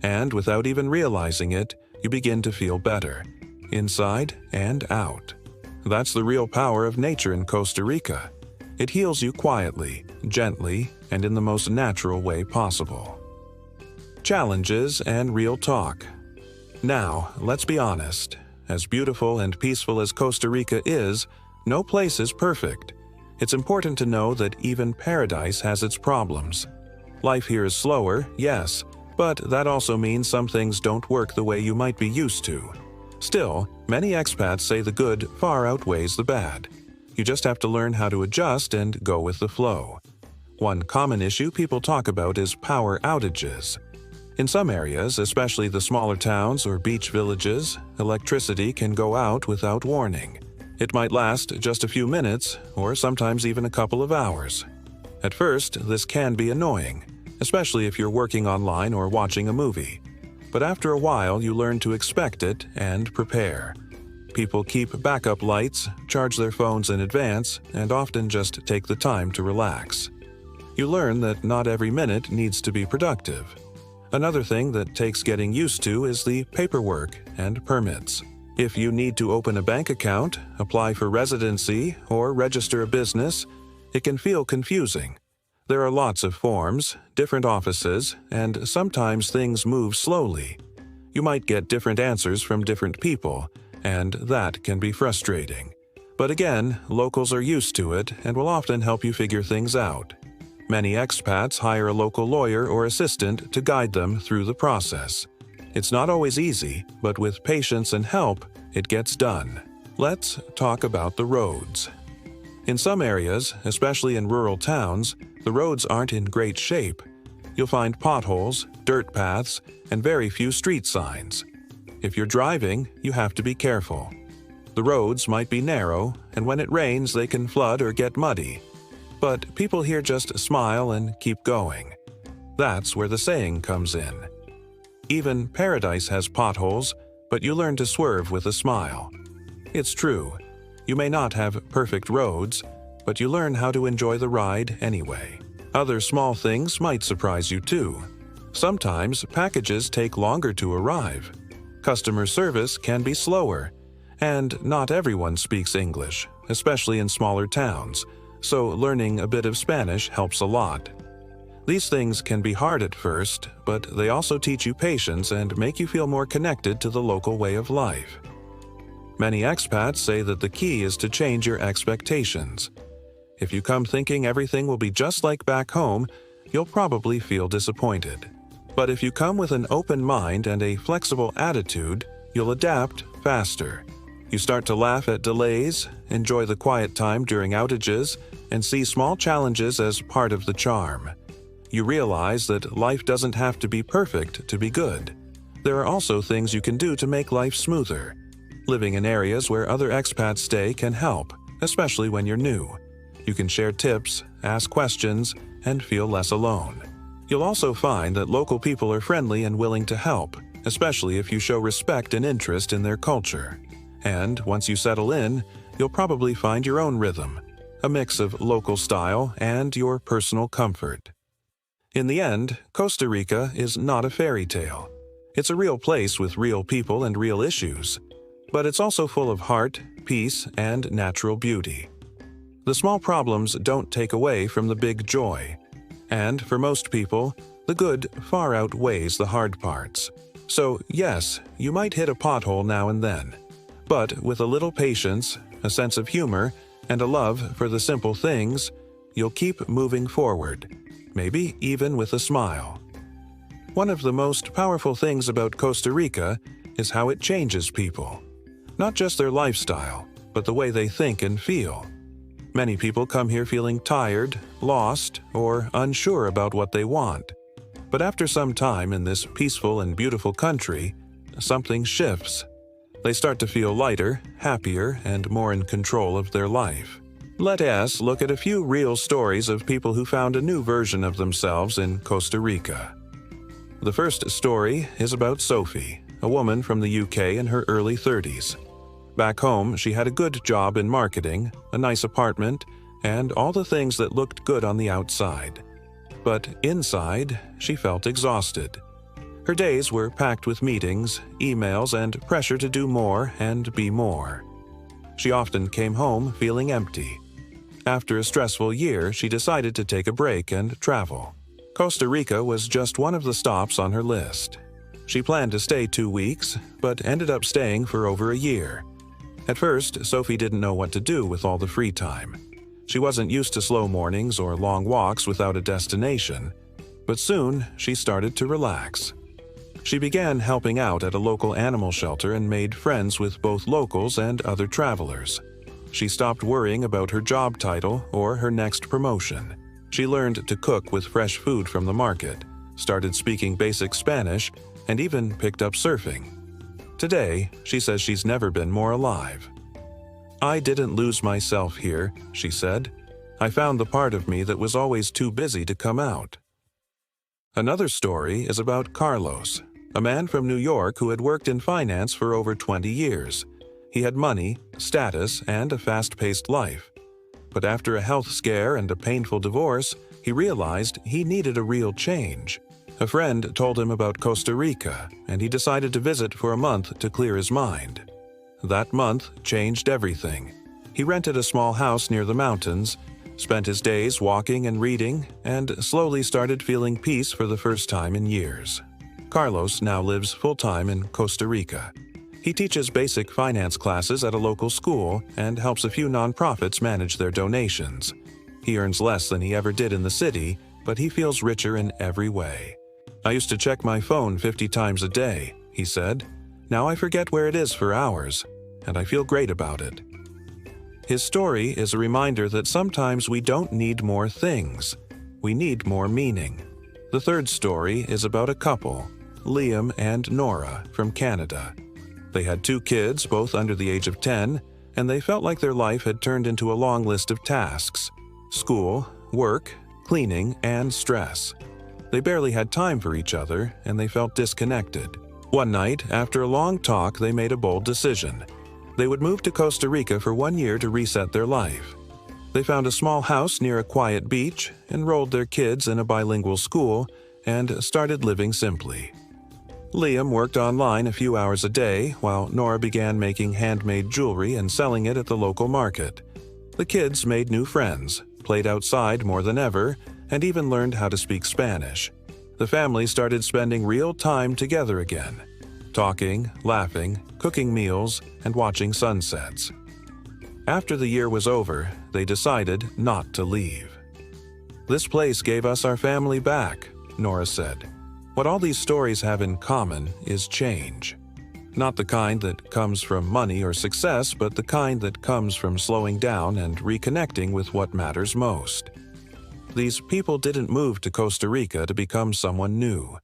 and without even realizing it, you begin to feel better, inside and out. That's the real power of nature in Costa Rica. It heals you quietly, gently, and in the most natural way possible. Challenges and real talk. Now, let's be honest. As beautiful and peaceful as Costa Rica is, no place is perfect. It's important to know that even paradise has its problems. Life here is slower, yes, but that also means some things don't work the way you might be used to. Still, many expats say the good far outweighs the bad. You just have to learn how to adjust and go with the flow. One common issue people talk about is power outages. In some areas, especially the smaller towns or beach villages, electricity can go out without warning. It might last just a few minutes, or sometimes even a couple of hours. At first, this can be annoying, especially if you're working online or watching a movie. But after a while, you learn to expect it and prepare. People keep backup lights, charge their phones in advance, and often just take the time to relax. You learn that not every minute needs to be productive. Another thing that takes getting used to is the paperwork and permits. If you need to open a bank account, apply for residency, or register a business, it can feel confusing. There are lots of forms, different offices, and sometimes things move slowly. You might get different answers from different people, and that can be frustrating. But again, locals are used to it and will often help you figure things out. Many expats hire a local lawyer or assistant to guide them through the process. It's not always easy, but with patience and help, it gets done. Let's talk about the roads. In some areas, especially in rural towns, the roads aren't in great shape. You'll find potholes, dirt paths, and very few street signs. If you're driving, you have to be careful. The roads might be narrow, and when it rains they can flood or get muddy. But people here just smile and keep going. That's where the saying comes in. Even paradise has potholes, but you learn to swerve with a smile. It's true. You may not have perfect roads, but you learn how to enjoy the ride anyway. Other small things might surprise you too. Sometimes packages take longer to arrive. Customer service can be slower, and not everyone speaks English, especially in smaller towns, so learning a bit of Spanish helps a lot. These things can be hard at first, but they also teach you patience and make you feel more connected to the local way of life. Many expats say that the key is to change your expectations. If you come thinking everything will be just like back home, you'll probably feel disappointed. But if you come with an open mind and a flexible attitude, you'll adapt faster. You start to laugh at delays, enjoy the quiet time during outages, and see small challenges as part of the charm. You realize that life doesn't have to be perfect to be good. There are also things you can do to make life smoother. Living in areas where other expats stay can help, especially when you're new. You can share tips, ask questions, and feel less alone. You'll also find that local people are friendly and willing to help, especially if you show respect and interest in their culture. And once you settle in, you'll probably find your own rhythm, a mix of local style and your personal comfort. In the end, Costa Rica is not a fairy tale. It's a real place with real people and real issues, but it's also full of heart, peace, and natural beauty. The small problems don't take away from the big joy. And for most people, the good far outweighs the hard parts. So yes, you might hit a pothole now and then. But with a little patience, a sense of humor, and a love for the simple things, you'll keep moving forward, maybe even with a smile. One of the most powerful things about Costa Rica is how it changes people. Not just their lifestyle, but the way they think and feel. Many people come here feeling tired, lost, or unsure about what they want. But after some time in this peaceful and beautiful country, something shifts. They start to feel lighter, happier, and more in control of their life. Let us look at a few real stories of people who found a new version of themselves in Costa Rica. The first story is about Sophie, a woman from the UK in her early 30s. Back home, she had a good job in marketing, a nice apartment, and all the things that looked good on the outside. But inside, she felt exhausted. Her days were packed with meetings, emails, and pressure to do more and be more. She often came home feeling empty. After a stressful year, she decided to take a break and travel. Costa Rica was just one of the stops on her list. She planned to stay 2 weeks, but ended up staying for over a year. At first, Sophie didn't know what to do with all the free time. She wasn't used to slow mornings or long walks without a destination, but soon she started to relax. She began helping out at a local animal shelter and made friends with both locals and other travelers. She stopped worrying about her job title or her next promotion. She learned to cook with fresh food from the market, started speaking basic Spanish, and even picked up surfing. Today, she says she's never been more alive. "I didn't lose myself here," she said. "I found the part of me that was always too busy to come out." Another story is about Carlos, a man from New York who had worked in finance for over 20 years. He had money, status, and a fast-paced life. But after a health scare and a painful divorce, he realized he needed a real change. A friend told him about Costa Rica, and he decided to visit for a month to clear his mind. That month changed everything. He rented a small house near the mountains, spent his days walking and reading, and slowly started feeling peace for the first time in years. Carlos now lives full-time in Costa Rica. He teaches basic finance classes at a local school and helps a few nonprofits manage their donations. He earns less than he ever did in the city, but he feels richer in every way. "I used to check my phone 50 times a day," he said. "Now I forget where it is for hours, and I feel great about it." His story is a reminder that sometimes we don't need more things. We need more meaning. The third story is about a couple, Liam and Nora from Canada. They had 2 kids, both under the age of 10, and they felt like their life had turned into a long list of tasks: school, work, cleaning, and stress. They barely had time for each other, and they felt disconnected. One night, after a long talk, they made a bold decision. They would move to Costa Rica for 1 year to reset their life. They found a small house near a quiet beach, enrolled their kids in a bilingual school, and started living simply. Liam worked online a few hours a day, while Nora began making handmade jewelry and selling it at the local market. The kids made new friends, played outside more than ever, and even learned how to speak Spanish. The family started spending real time together again, talking, laughing, cooking meals, and watching sunsets. After the year was over, they decided not to leave. "This place gave us our family back," Nora said. "What all these stories have in common is change. Not the kind that comes from money or success, but the kind that comes from slowing down and reconnecting with what matters most." These people didn't move to Costa Rica to become someone new.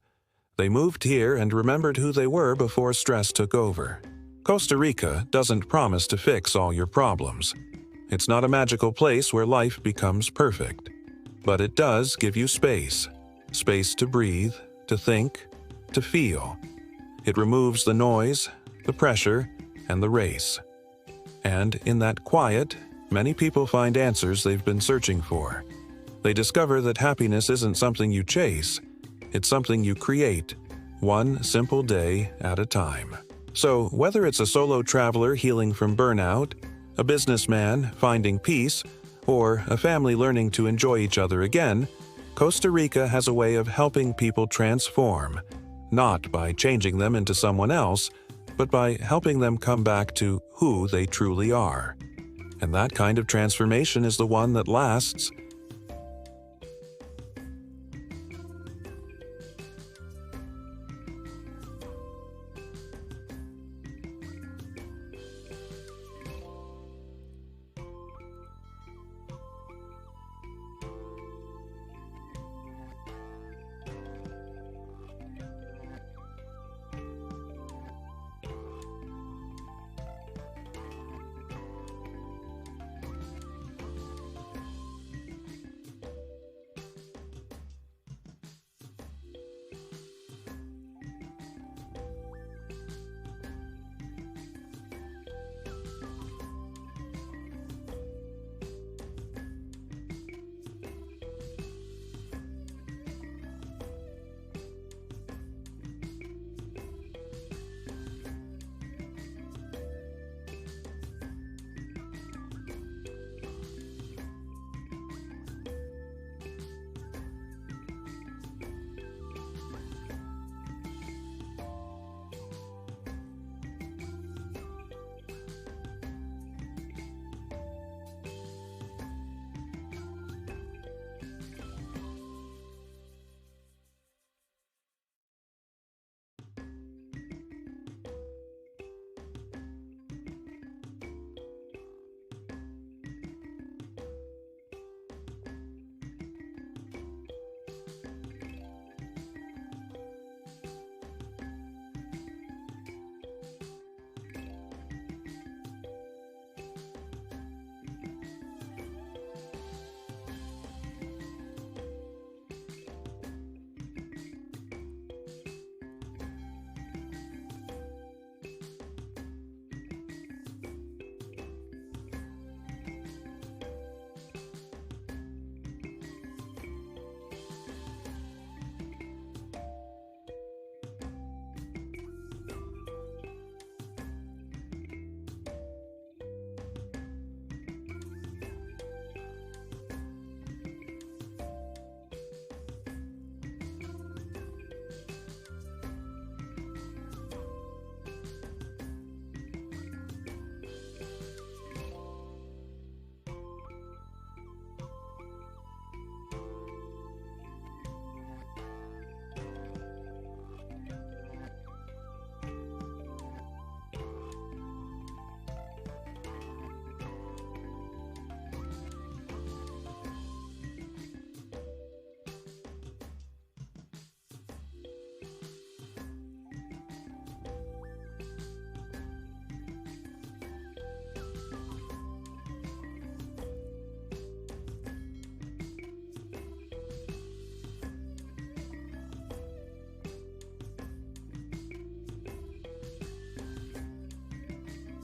They moved here and remembered who they were before stress took over. Costa Rica doesn't promise to fix all your problems. It's not a magical place where life becomes perfect. But it does give you space. Space to breathe, to think, to feel. It removes the noise, the pressure, and the race. And in that quiet, many people find answers they've been searching for. They discover that happiness isn't something you chase, it's something you create, one simple day at a time. So whether it's a solo traveler healing from burnout, a businessman finding peace, or a family learning to enjoy each other again, Costa Rica has a way of helping people transform, not by changing them into someone else, but by helping them come back to who they truly are. And that kind of transformation is the one that lasts